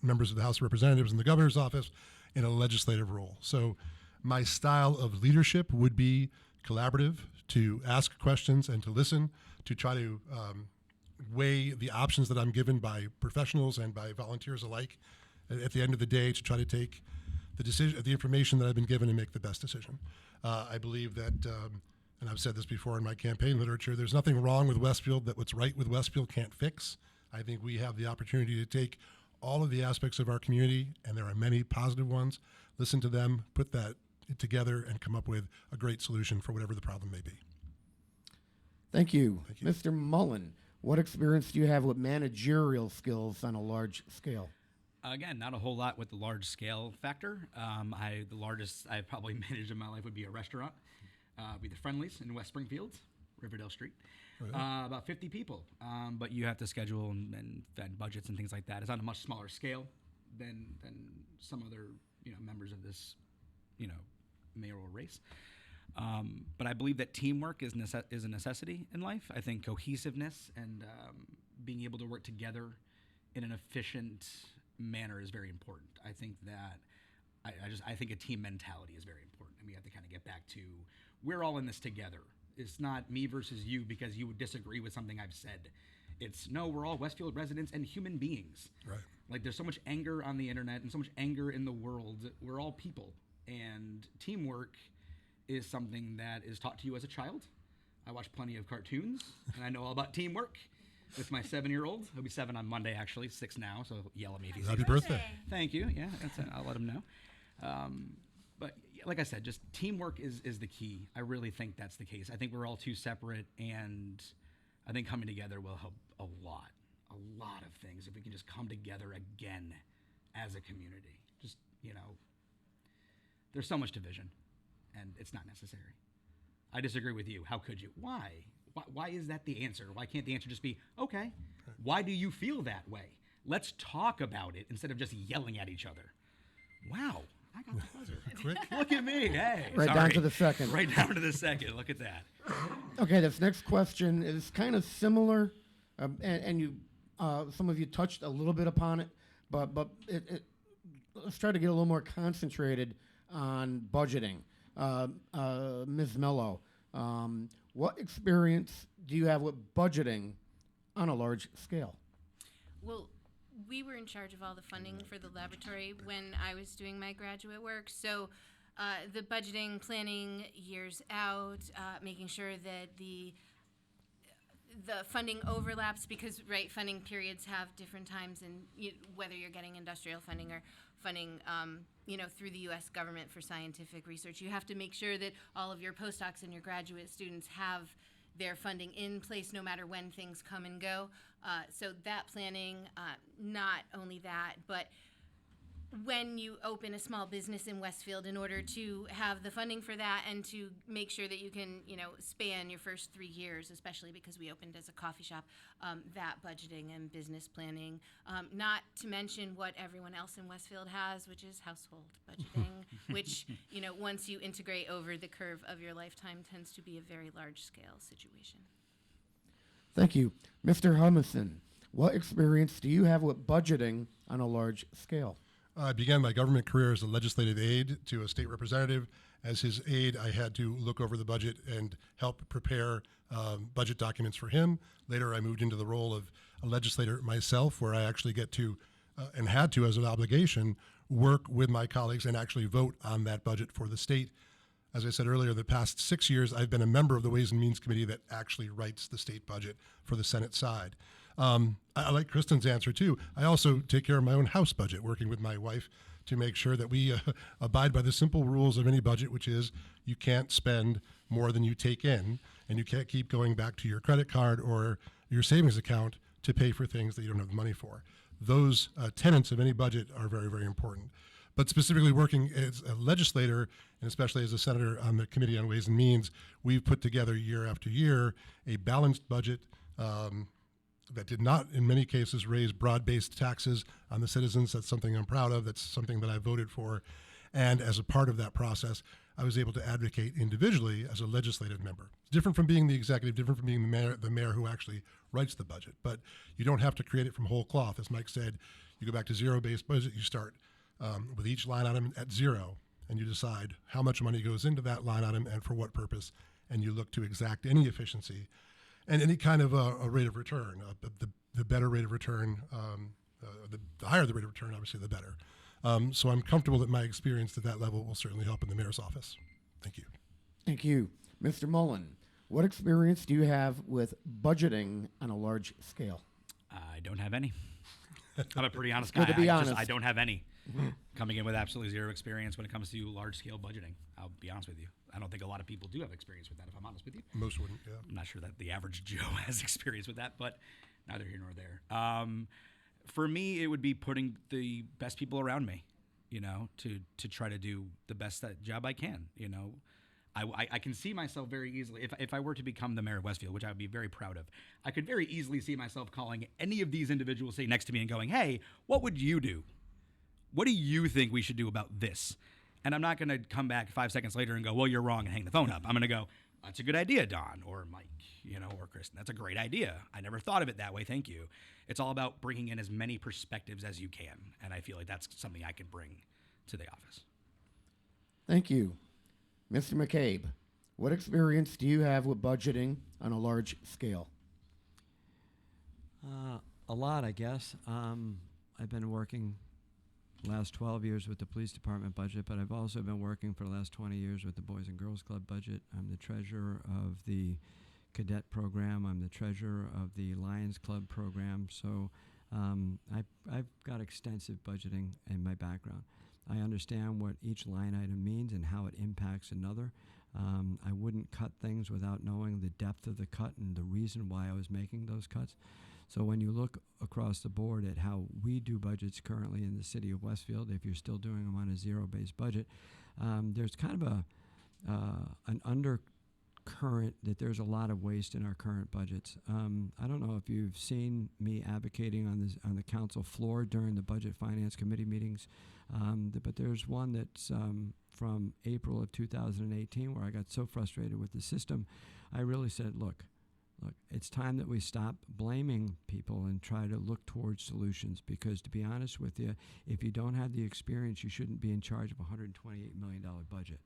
members of the House of Representatives and the governor's office in a legislative role. So my style of leadership would be collaborative, to ask questions and to listen, to try to weigh the options that I'm given by professionals and by volunteers alike at the end of the day, to try to take the information that I've been given and make the best decision. I believe that, and I've said this before in my campaign literature, there's nothing wrong with Westfield that what's right with Westfield can't fix. I think we have the opportunity to take all of the aspects of our community, and there are many positive ones, listen to them, put that together, and come up with a great solution for whatever the problem may be. Thank you. Thank you. Mr. Mullen, what experience do you have with managerial skills on a large scale? Again, not a whole lot with the large scale factor. The largest I've probably managed in my life would be a restaurant, be the Friendlies in West Springfield, Riverdale Street. About 50 people, but you have to schedule and budgets and things like that. It's on a much smaller scale than some other members of this mayoral race. But I believe that teamwork is a necessity in life. I think cohesiveness and being able to work together in an efficient manner is very important. I think that I think a team mentality is very important, and we have to kind of get back to we're all in this together. It's not me versus you because you would disagree with something I've said. It's no, we're all Westfield residents and human beings. Right. Like there's so much anger on the internet and so much anger in the world. We're all people, and teamwork is something that is taught to you as a child. I watch plenty of cartoons, and I know all about teamwork. With my 7-year-old, he'll be 7 on Monday. Actually, 6 now. So yell at me if you see Happy that. birthday. Thank you. Yeah, I'll let him know. But like I said, just teamwork is the key. I really think that's the case. I think we're all too separate, and I think coming together will help a lot of things if we can just come together again as a community. Just, there's so much division, and it's not necessary. I disagree with you. How could you? Why? Why is that the answer? Why can't the answer just be, okay, why do you feel that way? Let's talk about it instead of just yelling at each other. Wow, I got the buzzer. Quick. Look at me. Hey. Right down sorry. to the second. Right down to the second. Look at that. Okay, this next question is kind of similar, and you, some of you touched a little bit upon it, but let's try to get a little more concentrated on budgeting. Ms. Mello, what experience do you have with budgeting on a large scale? Well, we were in charge of all the funding for the laboratory when I was doing my graduate work. So the budgeting, planning years out, making sure that the funding overlaps because, right, funding periods have different times, and whether you're getting industrial funding or funding, through the U.S. government for scientific research, you have to make sure that all of your postdocs and your graduate students have their funding in place no matter when things come and go. So that planning, not only that, but when you open a small business in Westfield, in order to have the funding for that and to make sure that you can, span your first 3 years, especially because we opened as a coffee shop, that budgeting and business planning, not to mention what everyone else in Westfield has, which is household budgeting, which, once you integrate over the curve of your lifetime, tends to be a very large scale situation. Thank you. Mr. Humison, what experience do you have with budgeting on a large scale? I began my government career as a legislative aide to a state representative. As his aide, I had to look over the budget and help prepare budget documents for him. Later, I moved into the role of a legislator myself, where I actually get to, and had to as an obligation, work with my colleagues and actually vote on that budget for the state. As I said earlier, the past 6 years, I've been a member of the Ways and Means Committee that actually writes the state budget for the Senate side. I like Kristen's answer too. I also take care of my own house budget, working with my wife to make sure that we abide by the simple rules of any budget, which is you can't spend more than you take in, and you can't keep going back to your credit card or your savings account to pay for things that you don't have the money for. Those tenets of any budget are very, very important. But specifically working as a legislator, and especially as a senator on the Committee on Ways and Means, we've put together year after year a balanced budget that did not, in many cases, raise broad-based taxes on the citizens. That's something I'm proud of. That's something that I voted for. And as a part of that process, I was able to advocate individually as a legislative member. It's different from being the executive, different from being the mayor who actually writes the budget. But you don't have to create it from whole cloth. As Mike said, you go back to zero-based budget. You start with each line item at zero, and you decide how much money goes into that line item and for what purpose, and you look to exact any efficiency and any kind of a rate of return. The better rate of return, the higher the rate of return, obviously, the better. So I'm comfortable that my experience at that level will certainly help in the mayor's office. Thank you. Thank you. Mr. Mullen, what experience do you have with budgeting on a large scale? I don't have any. I'm a pretty honest Good guy. to be honest. I don't have any. Coming in with absolutely zero experience when it comes to large-scale budgeting. I'll be honest with you. I don't think a lot of people do have experience with that, if I'm honest with you. Most wouldn't, yeah. I'm not sure that the average Joe has experience with that, but neither here nor there. For me, it would be putting the best people around me, to try to do the best job I can, I can see myself very easily, if I were to become the mayor of Westfield, which I would be very proud of, I could very easily see myself calling any of these individuals sitting next to me and going, hey, what would you do? What do you think we should do about this? And I'm not going to come back 5 seconds later and go, well, you're wrong, and hang the phone up. I'm going to go, that's a good idea, Don, or Mike, or Kristen. That's a great idea. I never thought of it that way. Thank you. It's all about bringing in as many perspectives as you can. And I feel like that's something I can bring to the office. Thank you. Mr. McCabe, what experience do you have with budgeting on a large scale? A lot, I guess. I've been working last 12 years with the police department budget, but I've also been working for the last 20 years with the Boys and Girls Club budget. I'm the treasurer of the cadet program. I'm the treasurer of the Lions Club program. So I've got extensive budgeting in my background. I understand what each line item means and how it impacts another. I wouldn't cut things without knowing the depth of the cut and the reason why I was making those cuts. So when you look across the board at how we do budgets currently in the city of Westfield, if you're still doing them on a zero-based budget, there's kind of an undercurrent that there's a lot of waste in our current budgets. I don't know if you've seen me advocating on the council floor during the Budget Finance Committee meetings, but there's one that's from April of 2018 where I got so frustrated with the system, I really said, look, it's time that we stop blaming people and try to look towards solutions, because to be honest with you, if you don't have the experience, you shouldn't be in charge of a $128 million budget.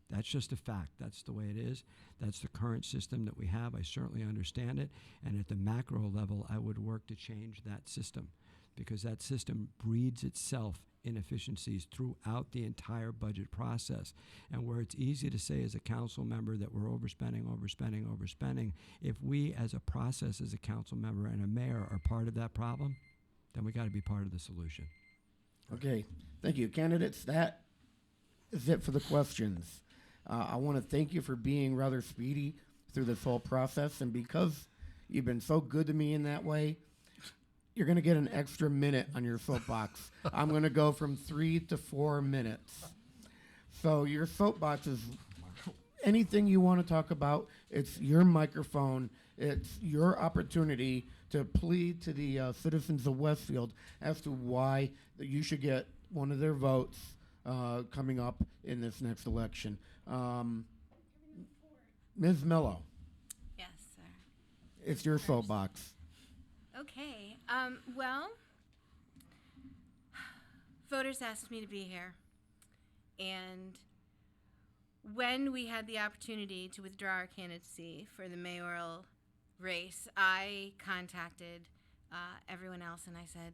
That's just a fact. That's the way it is. That's the current system that we have. I certainly understand it. And at the macro level, I would work to change that system, because that system breeds itself inefficiencies throughout the entire budget process. And where it's easy to say as a council member that we're overspending, if we as a process, as a council member and a mayor are part of that problem, then we got to be part of the solution. Okay, thank you. Candidates, that is it for the questions. I want to thank you for being rather speedy through this whole process, and because you've been so good to me in that way, you're going to get an extra minute on your soapbox. I'm going to go from 3 to 4 minutes. So your soapbox is anything you want to talk about. It's your microphone. It's your opportunity to plead to the citizens of Westfield as to why you should get one of their votes coming up in this next election. Ms. Mello, Yes, sir. it's your soapbox. Okay. Well, voters asked me to be here. And when we had the opportunity to withdraw our candidacy for the mayoral race, I contacted everyone else and I said,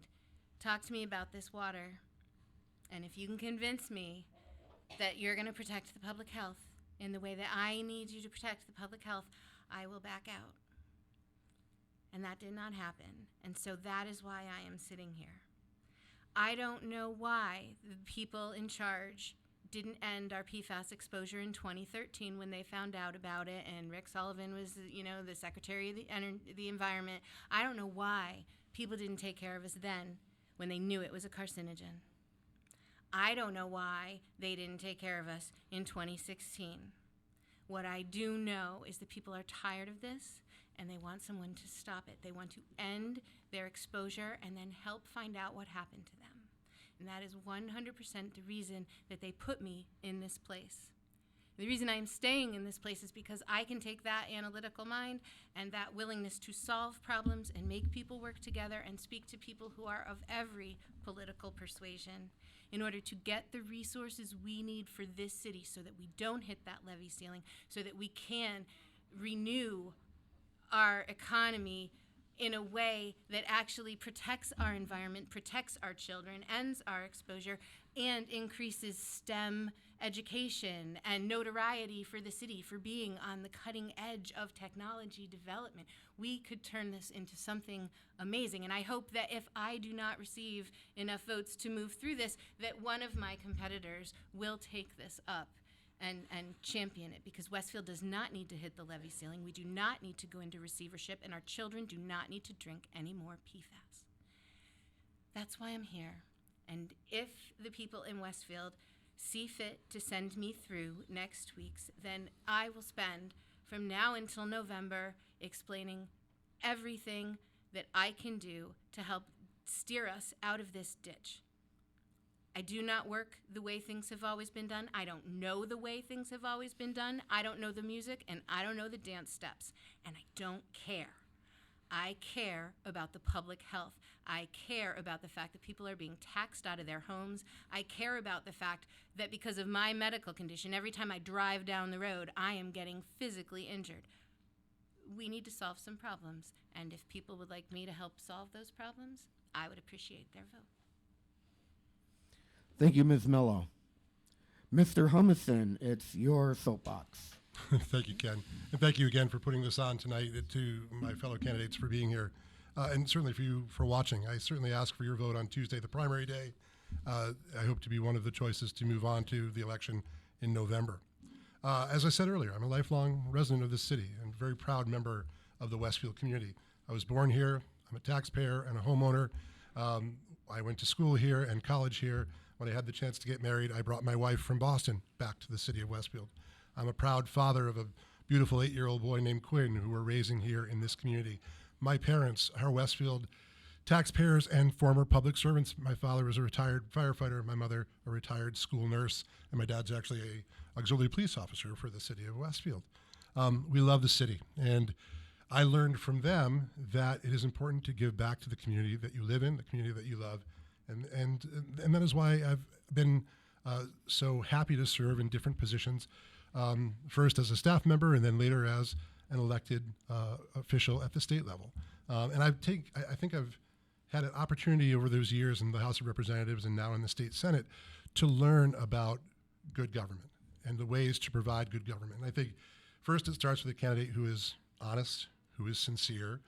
talk to me about this water. And if you can convince me that you're going to protect the public health in the way that I need you to protect the public health, I will back out. And that did not happen. And so that is why I am sitting here. I don't know why the people in charge didn't end our PFAS exposure in 2013 when they found out about it, and Rick Sullivan was, the Secretary of the Environment. I don't know why people didn't take care of us then when they knew it was a carcinogen. I don't know why they didn't take care of us in 2016. What I do know is that people are tired of this, and they want someone to stop it. They want to end their exposure and then help find out what happened to them. And that is 100% the reason that they put me in this place. The reason I'm staying in this place is because I can take that analytical mind and that willingness to solve problems and make people work together and speak to people who are of every political persuasion in order to get the resources we need for this city so that we don't hit that levy ceiling, so that we can renew our economy in a way that actually protects our environment, protects our children, ends our exposure, and increases STEM education and notoriety for the city for being on the cutting edge of technology development. We could turn this into something amazing. And I hope that if I do not receive enough votes to move through this, that one of my competitors will take this up and champion it, because Westfield does not need to hit the levy ceiling. We do not need to go into receivership, and our children do not need to drink any more PFAS. That's why I'm here. And if the people in Westfield see fit to send me through next week's, then I will spend from now until November explaining everything that I can do to help steer us out of this ditch. I do not work the way things have always been done. I don't know the way things have always been done. I don't know the music, and I don't know the dance steps. And I don't care. I care about the public health. I care about the fact that people are being taxed out of their homes. I care about the fact that because of my medical condition, every time I drive down the road, I am getting physically injured. we need to solve some problems. And if people would like me to help solve those problems, I would appreciate their vote. Thank you, Ms. Mello. Mr. Humison, it's your soapbox. Thank you, Ken. And thank you again for putting this on tonight, to my fellow candidates for being here, and certainly for you for watching. I certainly ask for your vote on Tuesday, the primary day. I hope to be one of the choices to move on to the election in November. As I said earlier, I'm a lifelong resident of this city and a very proud member of the Westfield community. I was born here. I'm a taxpayer and a homeowner. I went to school here and college here. When I had the chance to get married, I brought my wife from Boston back to the city of Westfield. I'm a proud father of a beautiful 8-year-old boy named Quinn, who we're raising here in this community. My parents are Westfield taxpayers and former public servants. My father was a retired firefighter, my mother a retired school nurse, and my dad's actually a auxiliary police officer for the city of Westfield. We love the city, and I learned from them that it is important to give back to the community that you live in, the community that you love, and that is why I've been so happy to serve in different positions. First as a staff member, and then later as an elected official at the state level. And I think I've had an opportunity over those years in the House of Representatives and now in the state Senate to learn about good government and the ways to provide good government. And I think first it starts with a candidate who is honest, who is sincere,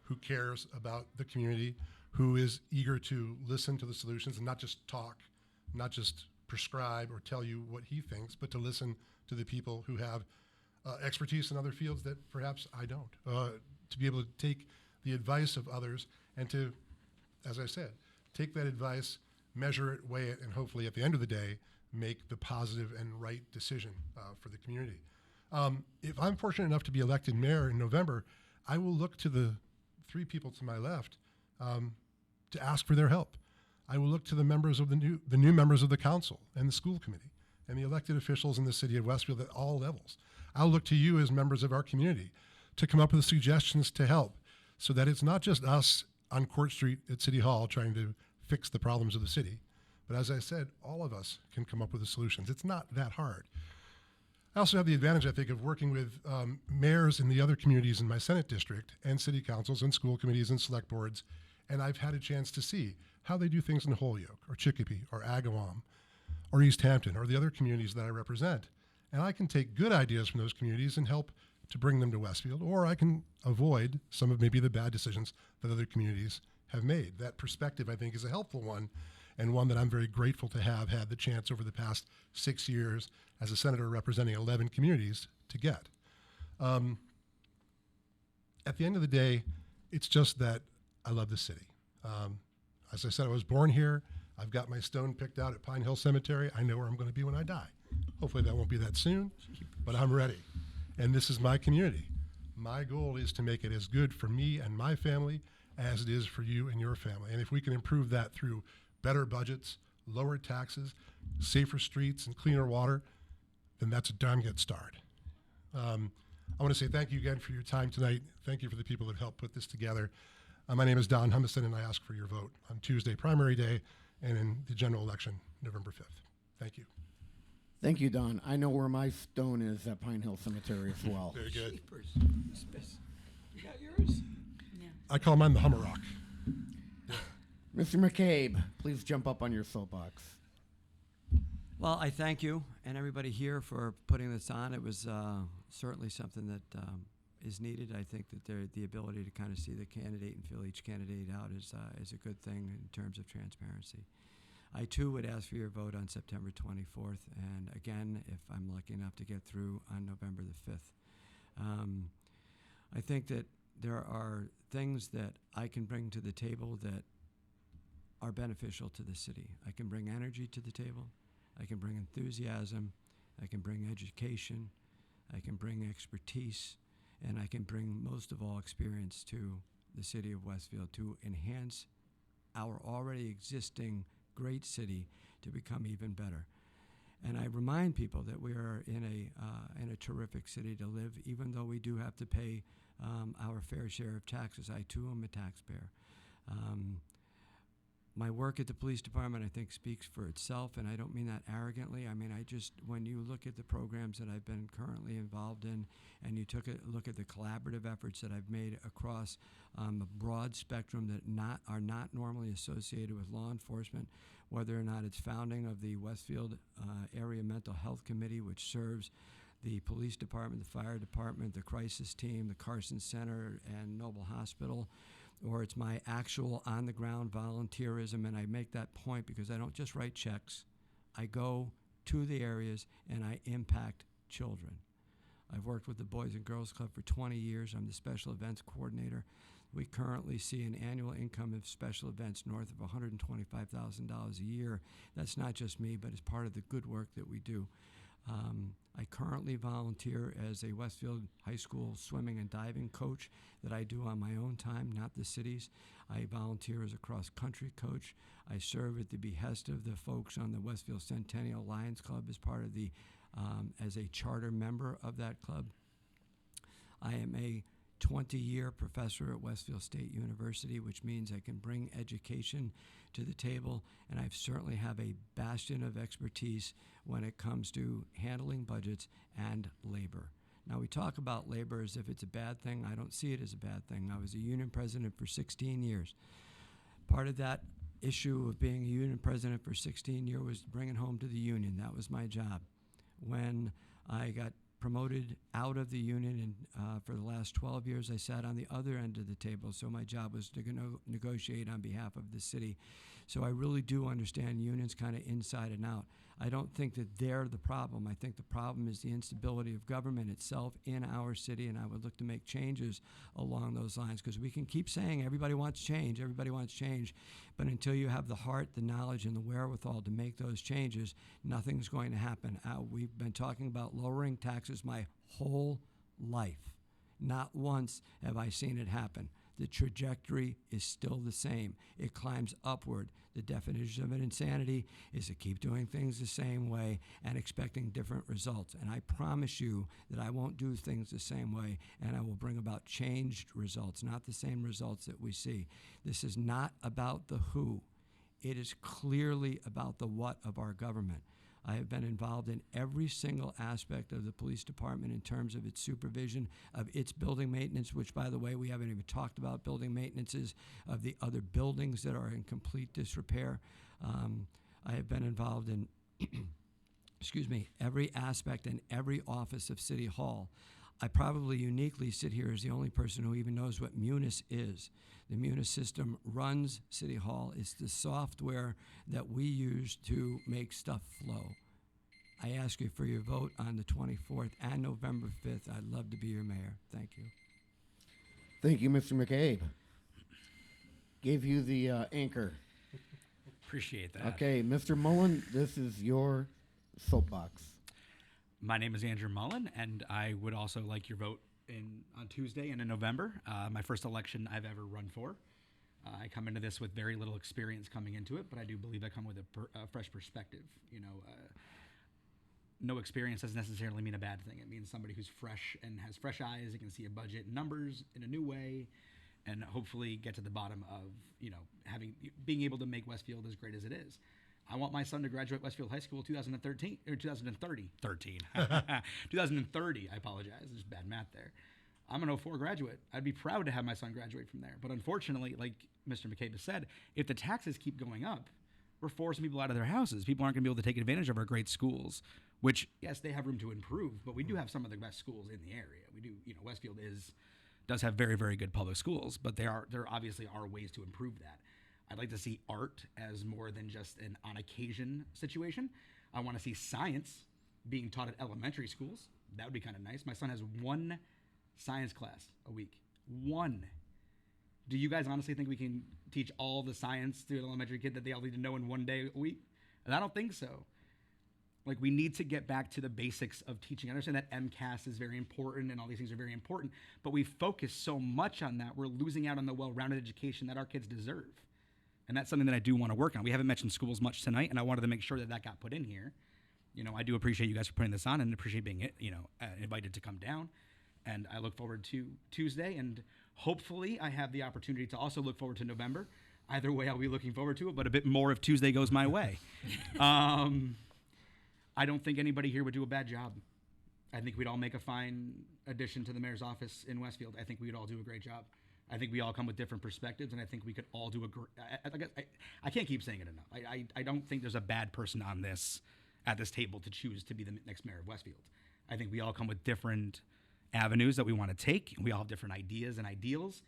who cares about the community, who is eager to listen to the solutions and not just talk, not just prescribe or tell you what he thinks, but to listen to the people who have expertise in other fields that perhaps I don't. To be able to take the advice of others and to, as I said, take that advice, measure it, weigh it, and hopefully at the end of the day, make the positive and right decision for the community. If I'm fortunate enough to be elected mayor in November, I will look to the 3 people to my left to ask for their help. I will look to the members of the new members of the council and the school committee and the elected officials in the city of Westfield at all levels. I'll look to you as members of our community to come up with suggestions to help so that it's not just us on Court Street at City Hall trying to fix the problems of the city, but as I said, all of us can come up with the solutions. It's not that hard. I also have the advantage, I think, of working with mayors in the other communities in my Senate district and city councils and school committees and select boards, and I've had a chance to see how they do things in Holyoke or Chicopee or Agawam or East Hampton or the other communities that I represent. And I can take good ideas from those communities and help to bring them to Westfield, or I can avoid some of maybe the bad decisions that other communities have made. That perspective, I think, is a helpful one, and one that I'm very grateful to have had the chance over the past 6 years as a senator representing 11 communities to get. At the end of the day, it's just that I love the city. As I said, I was born here. I've got my stone picked out at Pine Hill Cemetery. I know where I'm going to be when I die. Hopefully that won't be that soon, but I'm ready. And this is my community. My goal is to make it as good for me and my family as it is for you and your family. And if we can improve that through better budgets, lower taxes, safer streets, and cleaner water, then that's a darn good start. I want to say thank you again for your time tonight. Thank you for the people that helped put this together. My name is Don Humison, and I ask for your vote on Tuesday, primary day, and in the general election, November 5th. Thank you. Thank you, Don. I know where my stone is at Pine Hill Cemetery as well. Very good. Jeepers. You got yours? No. I call mine the Hummer Rock. Mr. McCabe, please jump up on your soapbox. Well, I thank you and everybody here for putting this on. It was certainly something that is needed. I think that the ability to kind of see the candidate and fill each candidate out is a good thing in terms of transparency. I, too, would ask for your vote on September 24th, and again, if I'm lucky enough to get through on November the 5th. I think that there are things that I can bring to the table that are beneficial to the city. I can bring energy to the table. I can bring enthusiasm. I can bring education. I can bring expertise. And I can bring, most of all, experience to the city of Westfield to enhance our already existing great city to become even better. And I remind people that we are in a terrific city to live, even though we do have to pay our fair share of taxes. I, too, am a taxpayer. My work at the police department, I think, speaks for itself, and I don't mean that arrogantly. I mean, when you look at the programs that I've been currently involved in, and you took a look at the collaborative efforts that I've made across a broad spectrum that are not normally associated with law enforcement, whether or not it's founding of the Westfield Area Mental Health Committee, which serves the police department, the fire department, the crisis team, the Carson Center, and Noble Hospital, or it's my actual on-the-ground volunteerism, and I make that point because I don't just write checks. I go to the areas and I impact children. I've worked with the Boys and Girls Club for 20 years. I'm the special events coordinator. We currently see an annual income of special events north of $125,000 a year. That's not just me, but it's part of the good work that we do. I currently volunteer as a Westfield High School swimming and diving coach that I do on my own time, not the city's. I volunteer as a cross-country coach. I serve at the behest of the folks on the Westfield Centennial Lions Club as part of the, as a charter member of that club. I am a 20-year professor at Westfield State University, which means I can bring education to the table, and I certainly have a bastion of expertise when it comes to handling budgets and labor. Now, we talk about labor as if it's a bad thing. I don't see it as a bad thing. I was a union president for 16 years. Part of that issue of being a union president for 16 years was bringing home to the union. That was my job. When I got promoted out of the union, and for the last 12 years I sat on the other end of the table, so my job was to negotiate on behalf of the city. So I really do understand unions kind of inside and out. I don't think that they're the problem. I think the problem is the instability of government itself in our city, and I would look to make changes along those lines, because we can keep saying everybody wants change, but until you have the heart, the knowledge, and the wherewithal to make those changes, nothing's going to happen. We've been talking about lowering taxes my whole life. Not once have I seen it happen. The trajectory is still the same. It climbs upward. The definition of an insanity is to keep doing things the same way and expecting different results. And I promise you that I won't do things the same way, and I will bring about changed results, not the same results that we see. This is not about the who. It is clearly about the what of our government. I have been involved in every single aspect of the police department in terms of its supervision of its building maintenance, which, by the way, we haven't even talked about building maintenances of the other buildings that are in complete disrepair. I have been involved in, every aspect in every office of City Hall. I probably uniquely sit here as the only person who even knows what Munis is. The Munis system runs City Hall. It's the software that we use to make stuff flow. I ask you for your vote on the 24th and November 5th. I'd love to be your mayor. Thank you. Thank you, Mr. McCabe. Gave you the anchor. Appreciate that. Okay, Mr. Mullen, this is your soapbox. My name is Andrew Mullen, and I would also like your vote on Tuesday and in November. My first election I've ever run for. I come into this with very little experience coming into it, but I do believe I come with a fresh perspective. No experience doesn't necessarily mean a bad thing. It means somebody who's fresh and has fresh eyes and can see a budget and numbers in a new way, and hopefully get to the bottom of being able to make Westfield as great as it is. I want my son to graduate Westfield High School 2030. 2030, I apologize. There's bad math there. I'm an 04 graduate. I'd be proud to have my son graduate from there. But unfortunately, like Mr. McCabe has said, if the taxes keep going up, we're forcing people out of their houses. People aren't going to be able to take advantage of our great schools, which, yes, they have room to improve, but we do have some of the best schools in the area. We do, Westfield does have very, very good public schools, but there obviously are ways to improve that. I'd like to see art as more than just an on-occasion situation. I want to see science being taught at elementary schools. That would be kind of nice. My son has one science class a week. One. Do you guys honestly think we can teach all the science to an elementary kid that they all need to know in one day a week? And I don't think so. Like, we need to get back to the basics of teaching. I understand that MCAS is very important and all these things are very important, but we focus so much on that, we're losing out on the well-rounded education that our kids deserve. And that's something that I do want to work on. We haven't mentioned schools much tonight, and I wanted to make sure that got put in here. I do appreciate you guys for putting this on and appreciate being, invited to come down. And I look forward to Tuesday, and hopefully I have the opportunity to also look forward to November. Either way, I'll be looking forward to it, but a bit more if Tuesday goes my way. I don't think anybody here would do a bad job. I think we'd all make a fine addition to the mayor's office in Westfield. I think we'd all do a great job. I think we all come with different perspectives, and I think we could all do I can't keep saying it enough. I don't think there's a bad person at this table to choose to be the next mayor of Westfield. I think we all come with different avenues that we want to take. We all have different ideas and ideals,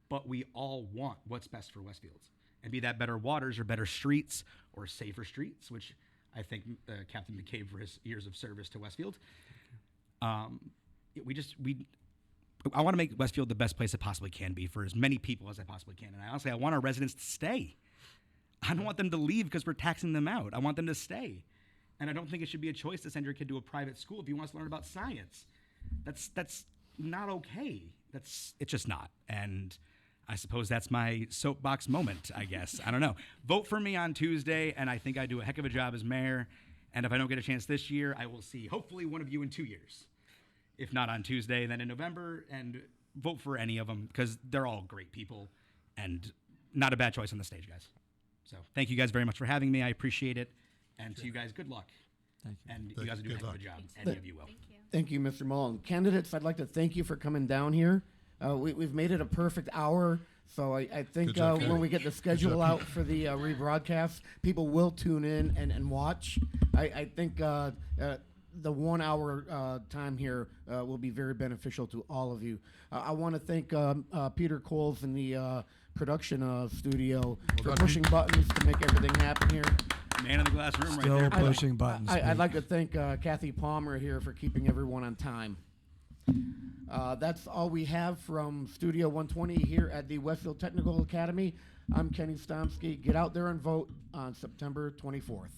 but we all want what's best for Westfield. And be that better waters or better streets or safer streets, which I thank Captain McCabe for his years of service to Westfield. I want to make Westfield the best place it possibly can be for as many people as I possibly can. And I want our residents to stay. I don't want them to leave because we're taxing them out. I want them to stay. And I don't think it should be a choice to send your kid to a private school if he wants to learn about science. That's not okay. It's just not. And I suppose that's my soapbox moment, I guess. I don't know. Vote for me on Tuesday, and I think I do a heck of a job as mayor. And if I don't get a chance this year, I will see hopefully one of you in 2 years. If not on Tuesday, then in November, and vote for any of them because they're all great people and not a bad choice on the stage, guys. So thank you guys very much for having me. I appreciate it. And to you guys, good luck. Thank you. And you guys will do a heck of a job. Any of you will. Thank you. Thank you, Mr. Mullen. Candidates, I'd like to thank you for coming down here. We've made it a perfect hour, so I think Good job, when Kenny. we get the schedule out for the rebroadcast, people will tune in and watch. I think the 1 hour time here will be very beneficial to all of you. I want to thank Peter Coles in the production studio for done, pushing buttons to make everything happen here. Man in the glass room Still right there. pushing buttons. I'd like to thank Kathy Palmer here for keeping everyone on time. That's all we have from Studio 120 here at the Westfield Technical Academy. I'm Kenny Stomsky. Get out there and vote on September 24th.